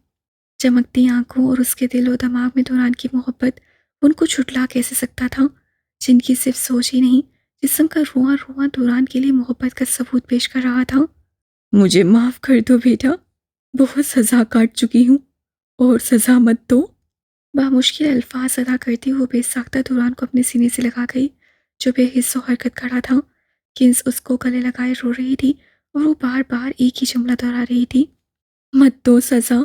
चमकती आंखों और उसके दिल और दिमाग में दुरान की मोहब्बत उनको छुटला कैसे सकता था, जिनकी सिर्फ सोच ही नहीं जिस्म का रुआं रुआं दुरान के लिए मोहब्बत का सबूत पेश कर रहा था। मुझे माफ़ कर दो बेटा, बहुत सज़ा काट चुकी हूँ, और सज़ा मत दो। बामुश्किल अल्फाज अदा करती हुए बेसाख्ता दुरान को अपने सीने से लगा गई, जो बेहिस्सो हरकत खड़ा था। किन्स उसको गले लगाए रो रही थी और वो बार बार एक ही जुमला दोहरा रही थी, मत दो सज़ा।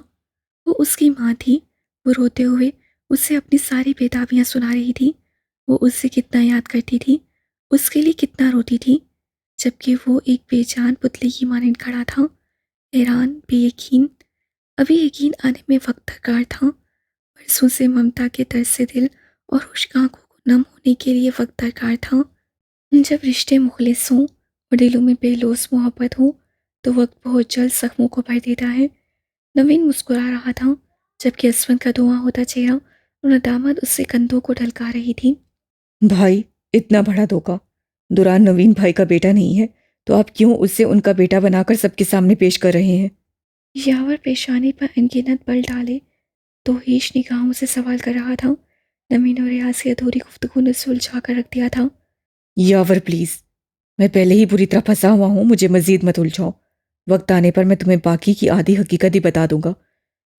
वो उसकी माँ थी। वो रोते हुए उसे अपनी सारी बेताबियाँ सुना रही थी। वो उससे कितना याद करती थी, उसके लिए कितना रोती थी, जबकि वो एक बेजान पुतले की मानंद खड़ा था, हैरान बेयकीन। अभी यकीन आने में वक्त दरकार था, बरसों से ममता के दर्द से दिल और खुश्क आंखों को नम होने के लिए वक्त दरकार था। जब रिश्ते मुखलिस हों और दिलों में बेलौस मोहब्बत हो, तो वक्त बहुत जल्द जख्मों को भर देता है। नवीन मुस्कुरा रहा था, जबकि असवंत का धुआं होता चेहरा और नदामत उससे कंधों को ढलका रही थी। भाई, इतना बड़ा धोखा। दुरान नवीन भाई का बेटा नहीं है, तो आप क्यों उसे उनका बेटा बनाकर सबके सामने पेश कर रहे हैं? यावर पेशानी पर अनगिनत बल डाले तो हीश निगाहों से सवाल कर रहा था। नवीन और रियाज की अधूरी गुफ्तगू ने सुलझा कर रख दिया था। यावर प्लीज़, मैं पहले ही बुरी तरह फंसा हुआ हूँ, मुझे मजीद मत उलझाओ। वक्त आने पर मैं तुम्हें बाकी की आधी हकीकत ही बता दूंगा।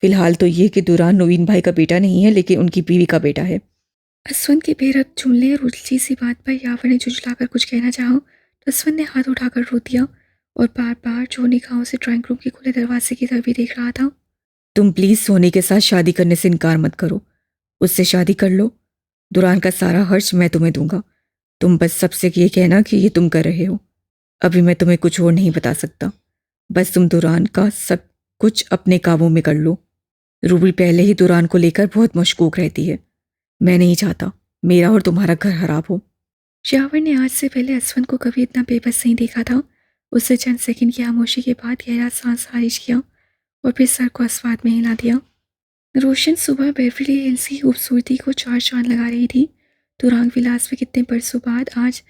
फिलहाल तो ये कि दुरान नवीन भाई का बेटा नहीं है, लेकिन उनकी बीवी का बेटा है। असवन के बेरब जुमले और उलझी सी बात पर यावर ने झुंझलाकर कुछ कहना चाहा, तो असवन ने हाथ उठाकर रो दिया और बार बार जो निगाहों से ड्राइंग रूम के खुले दरवाजे की तरफ भी देख रहा था। तुम प्लीज़ सोनी के साथ शादी करने से इनकार मत करो। उससे शादी कर लो। दुरान का सारा खर्च मैं तुम्हें दूंगा। तुम बस सबसे ये कहना कि ये तुम कर रहे हो। अभी मैं तुम्हें कुछ और नहीं बता सकता। बस तुम दुरान का सब कुछ अपने काबू में कर लो। रूबी पहले ही दुरान को लेकर बहुत मशकूक रहती है। मैं नहीं चाहता मेरा और तुम्हारा घर खराब हो। यावर ने आज से पहले असवन को कभी इतना बेबस नहीं देखा था। उससे चंद सेकंड की खामोशी के बाद गहरा सांस खारिज किया और फिर सर को अस्वाद में हिला दिया। रोशन सुबह बेवरली हिल्स की खूबसूरती को चार चांद लगा रही थी। तुरांग विलास में कितने बरसों बाद आज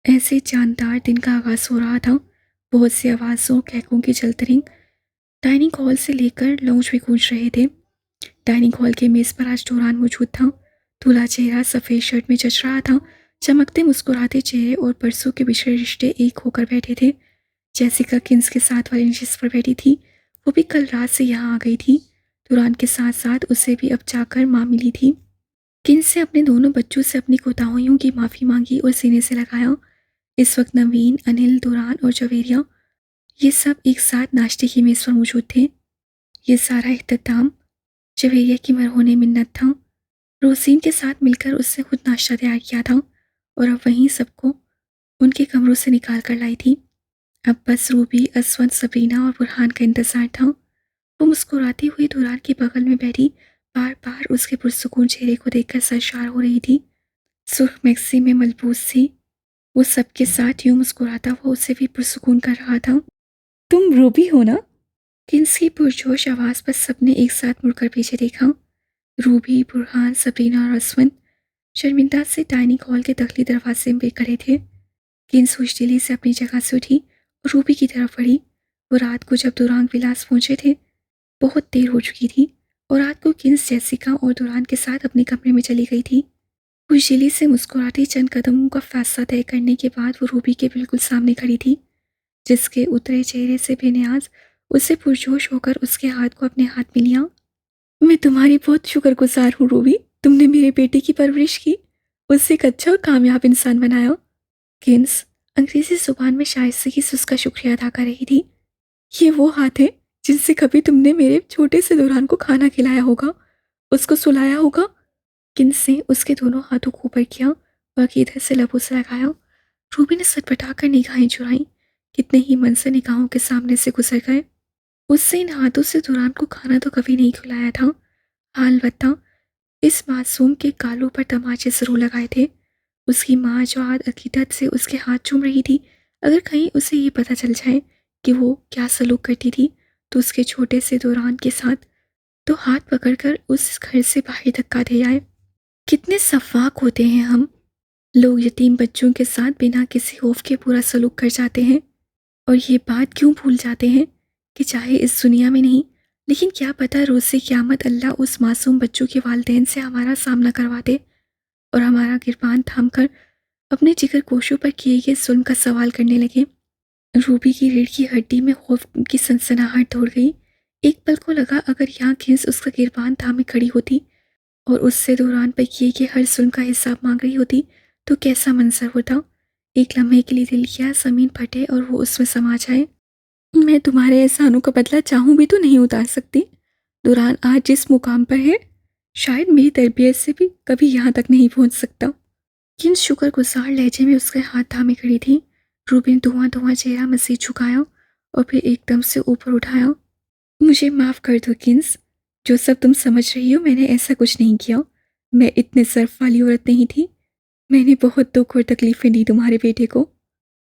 ऐसे जानदार दिन का आगाज हो रहा था। बहुत सी आवाज़ों कहकों की जलतरिंग डाइनिंग हॉल से लेकर लाउंज में गूंज रहे थे। डाइनिंग हॉल के मेज़ पर आज डोरान मौजूद था। दूल्हा चेहरा सफ़ेद शर्ट में जच रहा था। चमकते मुस्कुराते चेहरे और बरसों के बिछड़े रिश्ते एक होकर बैठे थे। जैसिका किन्स के साथ वाली नशिस्त पर बैठी थी, वो भी कल रात से यहाँ आ गई थी। दुरान के साथ साथ उसे भी अब जाकर माँ मिली थी। किन्स से अपने दोनों बच्चों से अपनी कोताहियों की माफ़ी मांगी और सीने से लगाया। इस वक्त नवीन, अनिल, दुरान और जवेरिया ये सब एक साथ नाश्ते की मेज़ पर मौजूद थे। ये सारा इख्तिताम जवेरिया की मरहूने मिन्नत था। रोसीन के साथ मिलकर उसने खुद नाश्ता तैयार किया था और अब वहीं सबको उनके कमरों से निकाल कर लाई थी। अब बस रूबी, असवंत, सबरीना और बुरहान का इंतज़ार था। वो मुस्कुराती हुई दुरान के बगल में बैठी बार बार उसके पुरसुकून चेहरे को देखकर सरशार हो रही थी। सुर्ख मैक्सी में मलबूस थी। वो सबके साथ यूं मुस्कुराता हुआ उसे भी पुरसुकून कर रहा था। तुम रूबी हो ना? किन्स की पुरजोश आवाज़ पर सबने एक साथ मुड़कर पीछे देखा। रूबी, बुरहान, सबरीना और असवंत शर्मिंदा से डाइनिंग हॉल के दखली दरवाजे में खड़े थे। किन्स खुशदिली से अपनी जगह से उठी और रूबी की तरफ बढ़ी। वो रात को जब दुरान विलास पहुंचे थे, बहुत देर हो चुकी थी और रात को किन्स जैसिका और दुरान के साथ अपने कमरे में चली गई थी। खुशदिली से मुस्कुराती चंद कदमों का फैसला तय करने के बाद वो रूबी के बिल्कुल सामने खड़ी थी, जिसके उतरे चेहरे से बेनियाज उससे पुरजोश होकर उसके हाथ को अपने हाथ में लिया। मैं तुम्हारी बहुत शुक्रगुजार हूँ रूबी, तुमने मेरे बेटे की परवरिश की, उससे एक अच्छा और कामयाब इंसान बनाया। किन्स अंग्रेजी जुबान में शाइस्तगी से उसका शुक्रिया अदा कर रही थी। ये वो हाथ है जिनसे कभी तुमने मेरे छोटे से दुरान को खाना खिलाया होगा उसको सुलाया होगा। किन्स ने उसके दोनों हाथों को ऊपर किया और इधर से लबों से लगाया। रूबी ने सटपटा कर निगाहें चुराई। कितने ही मन से निगाहों के सामने से गुजर गए। उससे इन हाथों से दुरान को खाना तो कभी नहीं खिलाया था। अलबत्ता इस मासूम के गालों पर तमाचे जरूर लगाए थे। उसकी माँ जो आज अकीदत से उसके हाथ चूम रही थी, अगर कहीं उसे ये पता चल जाए कि वो क्या सलूक करती थी, तो उसके छोटे से दौरान के साथ तो हाथ पकड़कर उस घर से बाहर धक्का दे आए। कितने सफाक होते हैं हम लोग, यतीम बच्चों के साथ बिना किसी खौफ के पूरा सलूक कर जाते हैं। और ये बात क्यों भूल जाते हैं कि चाहे इस दुनिया में नहीं, लेकिन क्या पता रोज़ से क़यामत अल्लाह उस मासूम बच्चों के वालिदैन से हमारा सामना करवा दे और हमारा गिरबान थामकर अपने जिगर गोशों पर किए गए जुल्म का सवाल करने लगे। रूबी की रीढ़ की हड्डी में खौफ की सनसनाहट दौड़ गई। एक पल को लगा अगर यहाँ खिंस उसका गिरबान थामे खड़ी होती और उससे दौरान पर किए गए हर जुल्म का हिसाब मांग रही होती, तो कैसा मंजर होता। एक लम्हे के लिए दिल किया ज़मीन फटे और वो उसमें समा जाए। मैं तुम्हारे एहसानों का बदला चाहूँ भी तो नहीं उतार सकती। दुरान आज जिस मुकाम पर है, शायद मेरी तरबियत से भी कभी यहाँ तक नहीं पहुँच सकता। किन शुक्रगुजार लहजे में उसके हाथ थामे खड़ी थी। रूबी ने धुआं धुआं चेहरा मजीद झुकाया और फिर एकदम से ऊपर उठाया। मुझे माफ़ कर दो किन्स, जो सब तुम समझ रही हो मैंने ऐसा कुछ नहीं किया। मैं इतने सर्फ वाली औरत नहीं थी। मैंने बहुत दुख और तकलीफ़ें दी तुम्हारे बेटे को।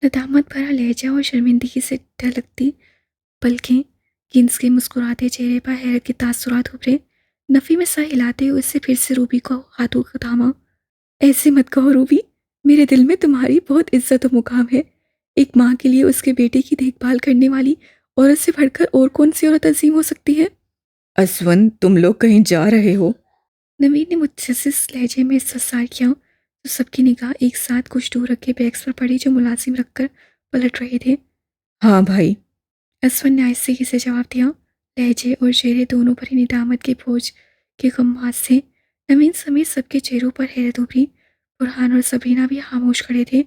नदामत भरा लहजा और शर्मिंदगी से ढलकती पलकें किन्स के मुस्कुराते चेहरे पर हैरत के तासुरात उभरे। नफ़ी में सर हिलाते हुए उससे फिर से रूबी को हाथों को थामा। ऐसे मत कहो रूबी, मेरे दिल में तुम्हारी बहुत इज्जत और मुकाम है। एक माँ के लिए उसके बेटे की देखभाल करने वाली औरत से बढ़कर और कौन सी औरत अजीम हो सकती है। असवन, तुम लोग कहीं जा रहे हो? नवीन ने मुतजस्सिस लहजे में इस्तफसार किया, तो सबकी निगाह एक साथ कुछ दूर रखे बैग्स पर पड़ी जो मुलाजिम रखकर पलट रहे थे। हाँ भाई। असवन ने आहिस्ते से जवाब दिया। लहजे और चेहरे दोनों पर ही निदामत के बोझ के गम्मास थे। नवीन समेत सबके चेहरों पर हैरत उभरी। बुरहान और सबरीना भी खामोश खड़े थे।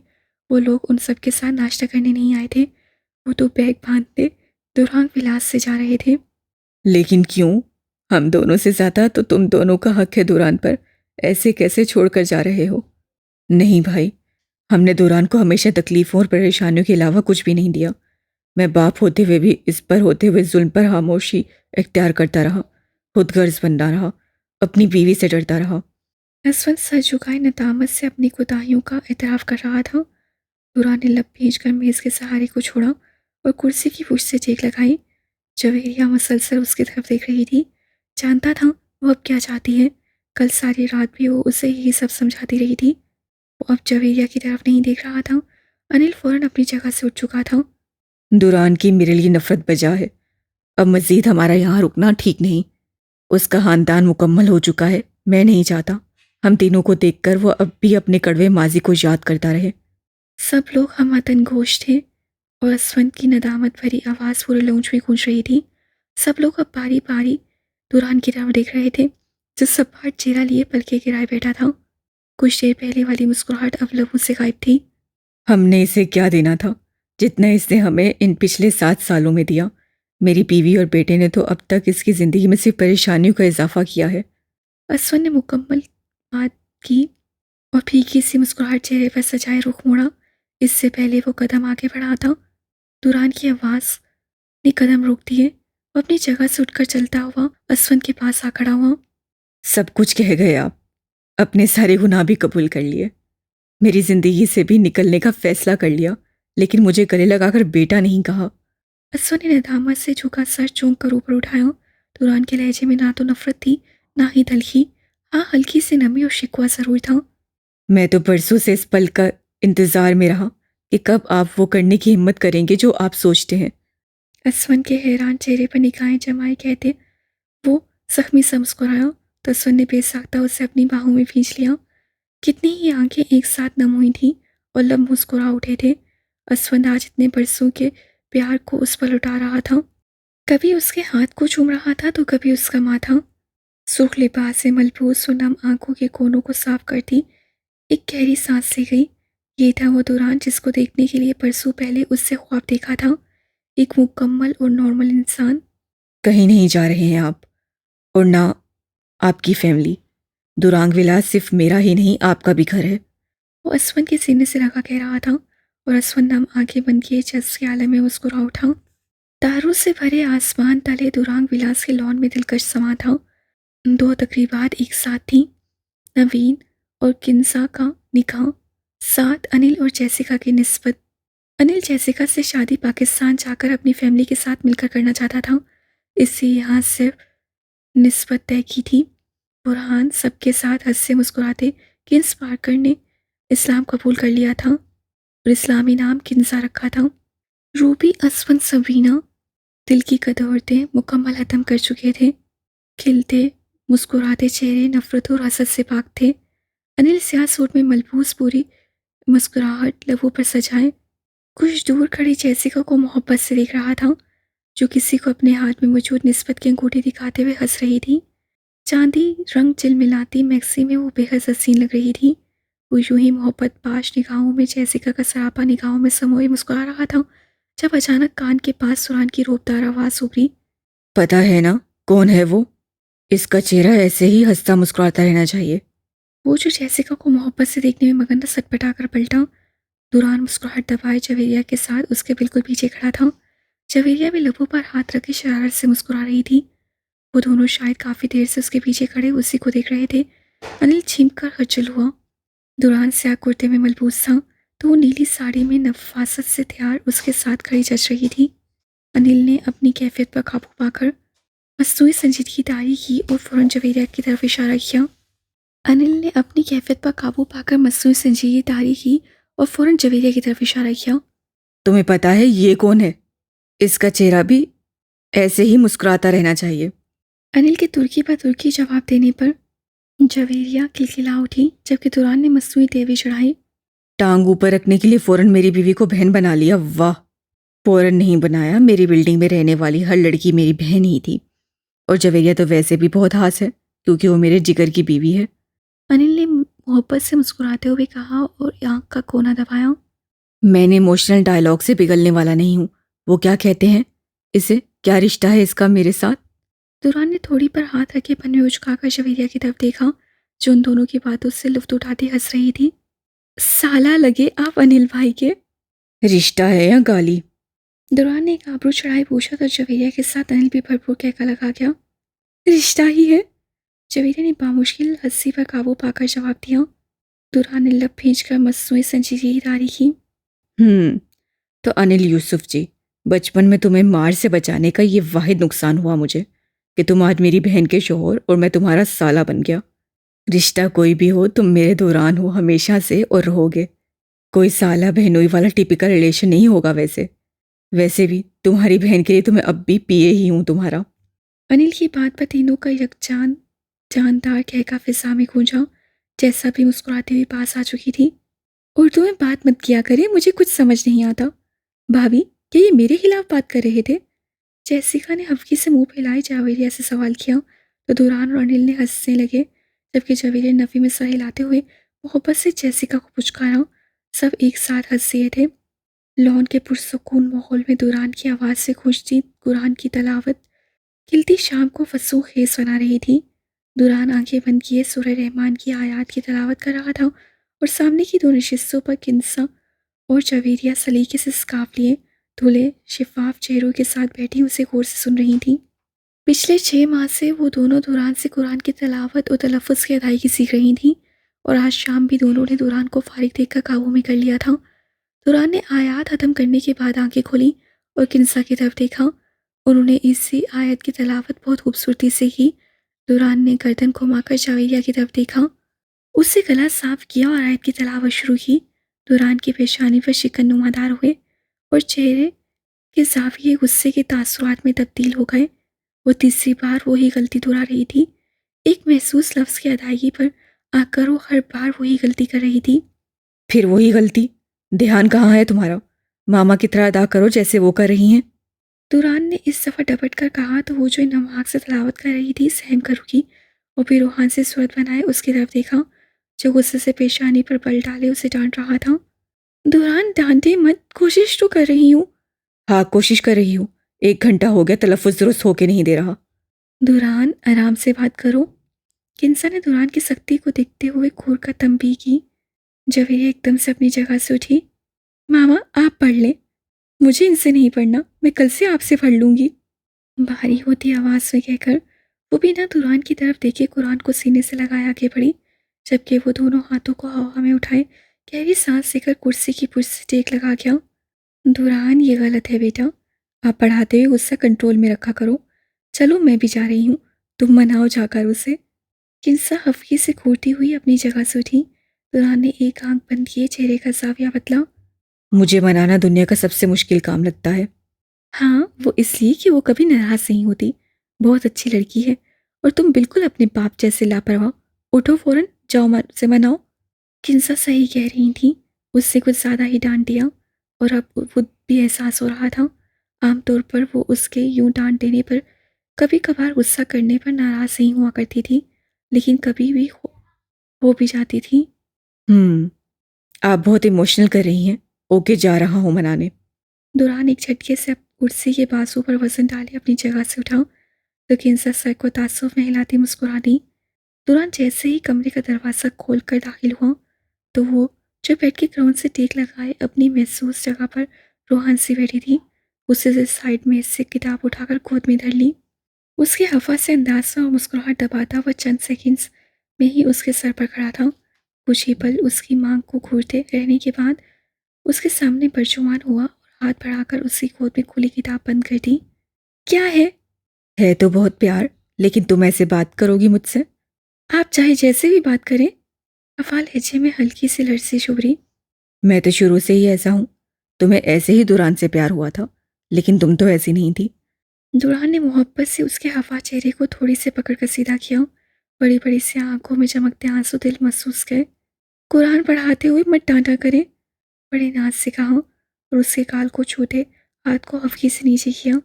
वो लोग उन सबके साथ नाश्ता करने नहीं आए थे, वो तो बैग बांधते दुरान विलास से जा रहे थे। लेकिन क्यों? हम दोनों से ज्यादा तो तुम दोनों का हक है दुरान पर। ऐसे कैसे छोड़कर जा रहे हो? नहीं भाई, हमने दुरान को हमेशा तकलीफों और परेशानियों के अलावा कुछ भी नहीं दिया। मैं बाप होते हुए भी इस पर होते हुए जुल्म पर खामोशी इख्तियार करता रहा, खुदगर्ज बनता रहा, अपनी बीवी से डरता रहा। नस्वन सर झुकाए नदामत से अपनी कोताहियों का एतराफ़ कर रहा था। दुरान ने लब खींचकर मेज़ के सहारे को छोड़ा और कुर्सी की फुर्श से चीख लगाई। जवेरिया मुसलसल उसकी तरफ देख रही थी। जानता था वो अब क्या चाहती है। कल सारी रात भी वो उसे यही सब समझाती रही थी। वो अब जवेरिया की तरफ नहीं देख रहा था। अनिल फौरन अपनी जगह से उठ चुका था। दुरान की मेरे लिए नफरत बजा है। अब मजीद हमारा यहाँ रुकना ठीक नहीं। उसका खानदान मुकम्मल हो चुका है। मैं नहीं चाहता हम तीनों को देखकर वो अब भी अपने कड़वे माजी को याद करता रहे। सब लोग हम वतन गोश थे और असवंत की नदामत भरी आवाज़ पूरे लॉन्च में गूंज रही थी। सब लोग अब बारी बारी दुरान की तरफ देख रहे थे, जो सपाट चेहरा लिए पलके गिराए बैठा था। कुछ देर पहले वाली मुस्कुराहट अब लबों से गायब थी। हमने इसे क्या देना था जितना इसने हमें इन पिछले 7 सालों में दिया। मेरी बीवी और बेटे ने तो अब तक इसकी ज़िंदगी में सिर्फ परेशानियों का इजाफा किया है। असवन ने मुकम्मल बात की और फीकी सी मुस्कुराहट चेहरे पर सजाए रुख मोड़ा। इससे पहले वो कदम आगे बढ़ा था, दुरान की आवाज़ ने कदम रोक दिए। वो अपनी जगह से उठकर चलता हुआ असवन के पास आ खड़ा हुआ। सब कुछ कह गए आप। अपने सारे गुनाह भी कबूल कर लिए, मेरी ज़िंदगी से भी निकलने का फैसला कर लिया, लेकिन मुझे गले लगाकर बेटा नहीं कहा। असवन ने नदामत से झुका सर चौंक कर ऊपर उठाया। दुरान के लहजे में ना तो नफरत थी, ना ही तलखी। हाँ, हल्की सी नमी और शिकवा जरूर था। मैं तो परसों से इस पल का इंतज़ार में रहा कि कब आप वो करने की हिम्मत करेंगे जो आप सोचते हैं। असवन के हैरान चेहरे पर निगाहें जमाए कहते वो जख्मी सा मुस्कुराया, तो असवन ने बेसाख्ता उसे अपनी बाहों में खींच लिया। कितनी ही आंखें एक साथ नम हुई थीं और लब मुस्कुरा उठे थे। असवन आज इतने बरसों के प्यार को उस पर लुटा रहा था। कभी उसके हाथ को चूम रहा था तो कभी उसका माथा। सुर्ख लिबास से मलबूस और नम आंखों के कोनों को साफ करती एक गहरी सांस ली गई। ये था वो दुरान जिसको देखने के लिए परसों पहले उससे ख्वाब देखा था, एक मुकम्मल और नॉर्मल इंसान। कहीं नहीं जा रहे हैं आप, और ना आपकी फैमिली। दुरांग विलास सिर्फ मेरा ही नहीं, आपका भी घर है। वो असवन के सीने से लगा कह रहा था और असवन नम आंखें बंद किए चस के आलम में मुस्कुरा उठा। तारों से भरे आसमान तले दुरांग विलास के लॉन में दिलकश समा था। दो तकरीबात एक साथ थीं, नवीन और किन्सा का निकाह, साथ अनिल और जैसिका की निस्बत। अनिल जैसिका से शादी पाकिस्तान जाकर अपनी फैमिली के साथ मिलकर करना चाहता था, इसलिए यहाँ सिर्फ निस्बत तय की थी। बुरहान सबके साथ हंसते मुस्कुराते किन्स पार्कर ने इस्लाम कबूल कर लिया था और इस्लामी नाम किन्सा रखा था। रूबी, असवन, सबरीना दिल की कदौरतें मुकम्मल ख़त्म कर चुके थे। खिलते मुस्कुराते चेहरे नफरत और हसद से पाक थे। अनिल स्याह सूट में मलबूस पूरी मुस्कुराहट लबों पर सजाए कुछ दूर खड़ी जैसिका को मोहब्बत से देख रहा था, जो किसी को अपने हाथ में मौजूद निस्बत की अंगूठी दिखाते हुए हंस रही थी। चांदी रंग चिलमिलाती मैक्सी में वो बेहद हसीन लग रही थी। वो यूं ही मोहब्बत पाश निगाहों में जैसिका का सरापा निगाहों में समोए मुस्कुरा रहा था, जब अचानक कान के पास सुरान की रोबदार आवाज़ उभरी। पता है ना कौन है वो? इसका चेहरा ऐसे ही हंसता मुस्कुराता रहना चाहिए। वो जो जैसिका को मोहब्बत से देखने में मगन था सटपटा कर पलटा। दुरान मुस्कुराहट दबाए जवेरिया के साथ उसके बिल्कुल पीछे खड़ा था। जवेरिया भी लबों पर हाथ रखे शरारत से मुस्कुरा रही थी। वो दोनों शायद काफ़ी देर से उसके पीछे खड़े उसी को देख रहे थे। अनिल छींक कर खच्चल हुआ। दुरान स्याह कुर्ते में मलबूस था, तो वो नीली साड़ी में नफासत से तैयार उसके साथ खड़ी जच रही थी। अनिल ने अपनी कैफियत पर काबू पाकर मस्तूरी संजीदगी तारी की और फौरन जवेरिया की तरफ इशारा किया। अनिल ने अपनी कैफियत पर काबू पाकर मस्तूरी संजीदगी तारी की और फौरन जवेरिया की तरफ इशारा किया। तुम्हें पता है ये कौन है? इसका चेहरा भी ऐसे ही मुस्कुराता रहना चाहिए। अनिल के तुर्की पर तुर्की जवाब देने पर जवेरिया खिलखिला उठी, जबकि दुरान ने मस्तूरी तेवी चढ़ाई। टांग ऊपर रखने के लिए फौरन मेरी बीवी को बहन बना लिया। वाह! फौरन नहीं बनाया, मेरी बिल्डिंग में रहने वाली हर लड़की मेरी बहन ही थी। और जवेरिया तो वैसे भी बहुत हास है, क्योंकि वो मेरे जिगर की बीवी है। अनिल ने मोहब्बत से मुस्कुराते हुए कहा और आंख का कोना दबाया। मैंने इमोशनल डायलॉग से पिघलने वाला नहीं हूँ। वो क्या कहते हैं इसे, क्या रिश्ता है इसका मेरे साथ? दुरान ने थोड़ी पर हाथ रखे पन्ने उचकाकर जवेरिया की तरफ देखा, जो उन दोनों की बातों से लुफ्त उठाती हंस रही थी। साला लगे आप अनिल भाई के। रिश्ता है या गाली? दुरान ने एक आबरू चढ़ाई पूछा तो जवेरिया के साथ अनिल भी भरपूर कहका लगा गया। रिश्ता ही है। जवेरिया ने बामुश्किल हंसी पर काबू पाकर जवाब दिया। दुरान ने लब खींचकर मस्सूई संजीदगी तारी की। तो अनिल यूसुफ जी, बचपन में तुम्हें मार से बचाने का ये वाहिद नुकसान हुआ मुझे कि तुम आज मेरी बहन के शोहर और मैं तुम्हारा साला बन गया। रिश्ता कोई भी हो, तुम मेरे दौरान हो हमेशा से और रहोगे। कोई साला बहनोई वाला टिपिकल रिलेशन नहीं होगा। वैसे भी तुम्हारी बहन के लिए तो मैं अब भी पिए ही हूँ तुम्हारा। अनिल की बात पर तीनों का यकजान जानदार कहका फिजा में गूंजा, जैसा भी मुस्कुराती हुई पास आ चुकी थी। उर्दू में बात मत किया करे, मुझे कुछ समझ नहीं आता। भाभी, क्या ये मेरे खिलाफ बात कर रहे थे? जैसिका ने हल्की से मुंह फैलाए जवेरिया से सवाल किया, तो दुरान और अनिल ने हंसने लगे, जबकि जवेरिया नफी में सर हिलाते हुए मोहब्बत से जैसिका को पुचकारा। सब एक साथ हंस रहे थे। लॉन के पुरसुकून माहौल में दुरान की आवाज़ से गूंजती कुरान की तलावत खिलती शाम को फसू खेस बना रही थी। दुरान आंखें बंद किए सूरह रहमान की आयत की तलावत कर रहा था और सामने की दो नशिस्तों पर किन्सा और जवेरिया सलीके से स्काफ लिए धुले शिफाफ चेहरों के साथ बैठी उसे गौर से सुन रही थी। पिछले 6 माह से वो दोनों दुरान से कुरान की तलावत और तलफ़ुज़ की अदायगी सीख रही थी और आज शाम भी दोनों ने दुरान को फारिग देखकर काबू में कर लिया था। दुरान ने आयत ख़त्म करने के बाद आंखें खोली और किन्सा की तरफ देखा। उन्होंने इसी आयत की तलावत बहुत खूबसूरती से की। दुरान ने गर्दन घुमाकर जवेरिया की तरफ देखा, उससे गला साफ किया और आयत की तलावत शुरू की। दुरान की पेशानी पर शिकन नुमादार हुए और चेहरे के ज़ाविये गुस्से के तासुरात में तब्दील हो गए। वो तीसरी बार वही गलती दोहरा रही थी। एक महसूस लफ्ज़ की अदायगी पर आकर वो हर बार वही गलती कर रही थी। फिर वही गलती? ध्यान कहाँ है तुम्हारा? मामा की तरह अदा करो जैसे वो कर रही हैं। दुरान ने इस दफ़ा डपट कर कहा तो वो जो नमाक से तलावत कर रही थी सहम कर रुकी और फिर रूहान से सूरत बनाए उसकी तरफ देखा, जो गुस्से से पेशानी पर बल डाले उसे डांट रहा था। दुरान, डांटे मत, कोशिश तो कर रही हूँ। हाँ, कोशिश कर रही हूँ। 1 घंटा हो गया तलफ़ुज़ दुरुस्त होके नहीं दे रहा। दुरान, आराम से बात करो। किंसा ने दुरान की सख्ती को देखते हुए घूर कर तंबी की। जवेरिया एकदम से अपनी जगह से उठी। मामा आप पढ़ लें, मुझे इनसे नहीं पढ़ना, मैं कल से आपसे पढ़ लूंगी। भारी होती आवाज में कहकर वो बिना दुरान की तरफ देखे कुरान को सीने से लगाए आगे बढ़ी, जबकि वो दोनों हाथों को हवा में उठाए गहरी सांस लेकर कुर्सी की पुष्ट से टेक लगा गया। दुरान ये गलत है बेटा, आप पढ़ाते हुए गुस्सा कंट्रोल में रखा करो। चलो मैं भी जा रही हूँ, तुम मनाओ जाकर उसे। किंसा हफ्की से घूरती हुई अपनी जगह से उठी। दुरान ने एक आंख बंद किए चेहरे का जाविया बदला। मुझे मनाना दुनिया का सबसे मुश्किल काम लगता है। हाँ, वो इसलिए कि वो कभी नाराज नहीं होती, बहुत अच्छी लड़की है। और तुम बिल्कुल अपने बाप जैसे लापरवाह। उठो फौरन, जाओ से मनाओ। किंसा सही कह रही थी, उससे कुछ ज़्यादा ही डांट दिया। और अब खुद भी एहसास हो रहा था। आमतौर पर वो उसके यूं डांट देने पर, कभी कभार गुस्सा करने पर नाराज नहीं हुआ करती थी, लेकिन कभी भी हो भी जाती थी। आप बहुत इमोशनल कर रही हैं। ओके, जा रहा हूँ मनाने। दुरान एक झटके से कुर्सी के बाजू पर वजन डाले अपनी जगह से उठा, तो किंसा सर को तासुफ में हिलाती मुस्कुरा दी। दुरान जैसे ही कमरे का दरवाज़ा खोलकर दाखिल हुआ, तो वो जो बेड के ग्राउंड से टेक लगाए अपनी महसूस जगह पर रोहान सी बैठी थी, उसे से साइड में से किताब उठाकर गोद में धर ली। उसके हवा से अंदाजा और मुस्कुराहट दबाता वह चंद सेकंड्स में ही उसके सर पर खड़ा था। कुछ ही पल उसकी मांग को घूरते रहने के बाद उसके सामने बरजुमान हुआ और हाथ बढ़ाकर उसकी गोद में खुली किताब बंद कर दी। क्या है तो बहुत प्यार, लेकिन तुम ऐसे बात करोगी मुझसे? आप चाहे जैसे भी बात करें। अफाल लहजे में हल्की सी लर्जिश उभरी। मैं तो शुरू से ही ऐसा हूँ। तुम्हें ऐसे ही दुरान से प्यार हुआ था, लेकिन तुम तो ऐसी नहीं थी। दुरान ने मोहब्बत से उसके हवा चेहरे को थोड़ी से पकड़कर सीधा किया। बड़ी बड़ी सी आंखों में चमकते आंसू दिल महसूस गए। कुरान पढ़ाते हुए मत डांटा करे, बड़े नाज से कहा और उसके गाल को छूते हाथ को हल्की से नीचे किया।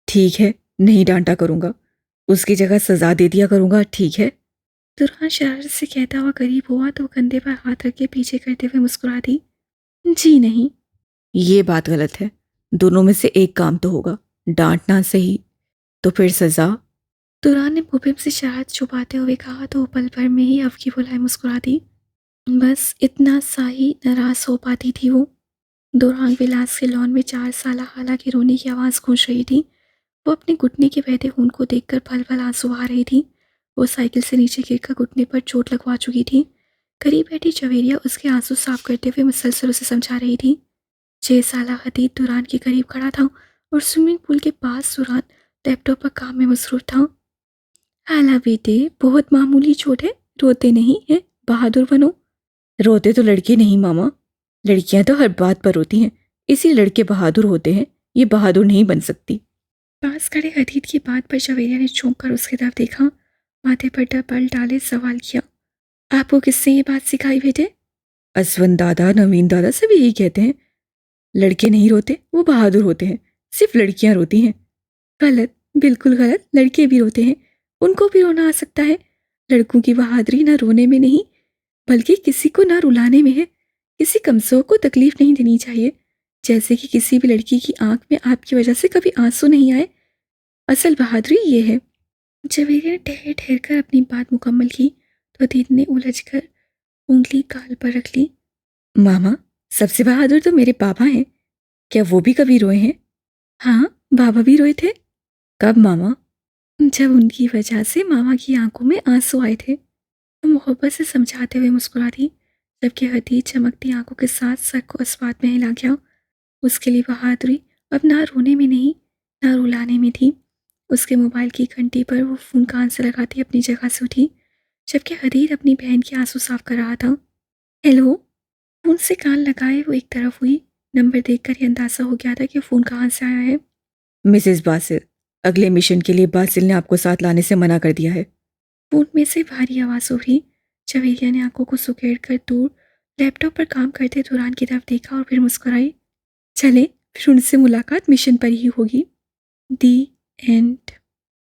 ठीक है, नहीं डांटा करूंगा, उसकी जगह सजा दे दिया करूंगा, ठीक है? दुरान शरारत से कहता हुआ करीब हुआ तो कंधे पर हाथ रख के पीछे करते हुए मुस्कुरा दी। जी नहीं। ये बात गलत है। दोनों में से एक काम तो होगा। डांटना सही, तो फिर सजा। दुरान ने मुबिम से शरारत छुपाते हुए कहा तो पल भर में ही अवकी बुलाए मुस्कुरा दी। बस इतना सा ही नाराज हो पाती थी वो। दुरान विलास के लॉन में 4 साल हालांकि रोने की आवाज़ गूंज रही थी। वो अपने घुटने के बहते खून को देखकर पल पल आंसू आ रही थी। वो साइकिल से नीचे गिरकर घुटने पर चोट लगवा चुकी थी। करीब बैठी जवेरिया उसके आंसू साफ करते हुए मुसलसल उसे समझा रही थी। 6 साल हदीद दुरान के करीब खड़ा था और स्विमिंग पूल के पास दुरान लैपटॉप पर काम में मसरूफ था। हाला बेटे, बहुत मामूली चोट है, रोते नहीं है, बहादुर बनो। रोते तो लड़के नहीं मामा, लड़कियां तो हर बात पर रोती हैं। इसी लड़के बहादुर होते हैं, ये बहादुर नहीं बन सकती। पास खड़े हदीद की बात पर जवेरिया ने चौंक कर उसकी तरफ देखा, माथे पर डबल डाले सवाल किया। आपको किसने ये बात सिखाई बेटे? असवन दादा, नवीन दादा सब यही कहते हैं, लड़के नहीं रोते, वो बहादुर होते हैं, सिर्फ लड़कियां रोती हैं। गलत, बिल्कुल गलत। लड़के भी रोते हैं, उनको भी रोना आ सकता है। लड़कों की बहादुरी ना रोने में नहीं, बल्कि किसी को ना रुलाने में है। किसी कमजोर को तकलीफ नहीं देनी चाहिए, जैसे कि किसी भी लड़की की आंख में आपकी वजह से कभी आंसू नहीं आए। असल बहादुरी ये है। जवेरिया ने ठहर ठहर कर अपनी बात मुकम्मल की तो दीद ने उलझ कर उंगली गाल पर रख ली। मामा, सबसे बहादुर तो मेरे पापा हैं। क्या वो भी कभी रोए हैं? हाँ, बाबा भी रोए थे, कब मामा? जब उनकी वजह से मामा की आंखों में आंसू आए थे। वो मोहब्बत से समझाते हुए मुस्कुरा दी, जबकि हदीद चमकती आंखों के साथ सर को इस बात में हिला गया। उसके लिए बहादुरी अब ना रोने में नहीं, ना रुलाने में थी। उसके मोबाइल की घंटी पर वो फ़ोन कान से लगाती अपनी जगह से उठी, जबकि हदीद अपनी बहन की आंसू साफ कर रहा था। हेलो। फ़ोन से कान लगाए वो एक तरफ हुई। नंबर देखकर ही अंदाज़ा हो गया था कि फ़ोन कहाँ से आया है। मिसेस बासिल, अगले मिशन के लिए बासिल ने आपको साथ लाने से मना कर दिया है। फ़ोन में से भारी आवाज़ उभरी। जवेरिया ने आंखों को सुकेड़ कर दूर लैपटॉप पर काम करते दुरान की तरफ देखा और फिर मुस्कुराई। चले, फिर उनसे मुलाकात मिशन पर ही होगी। दी एंड।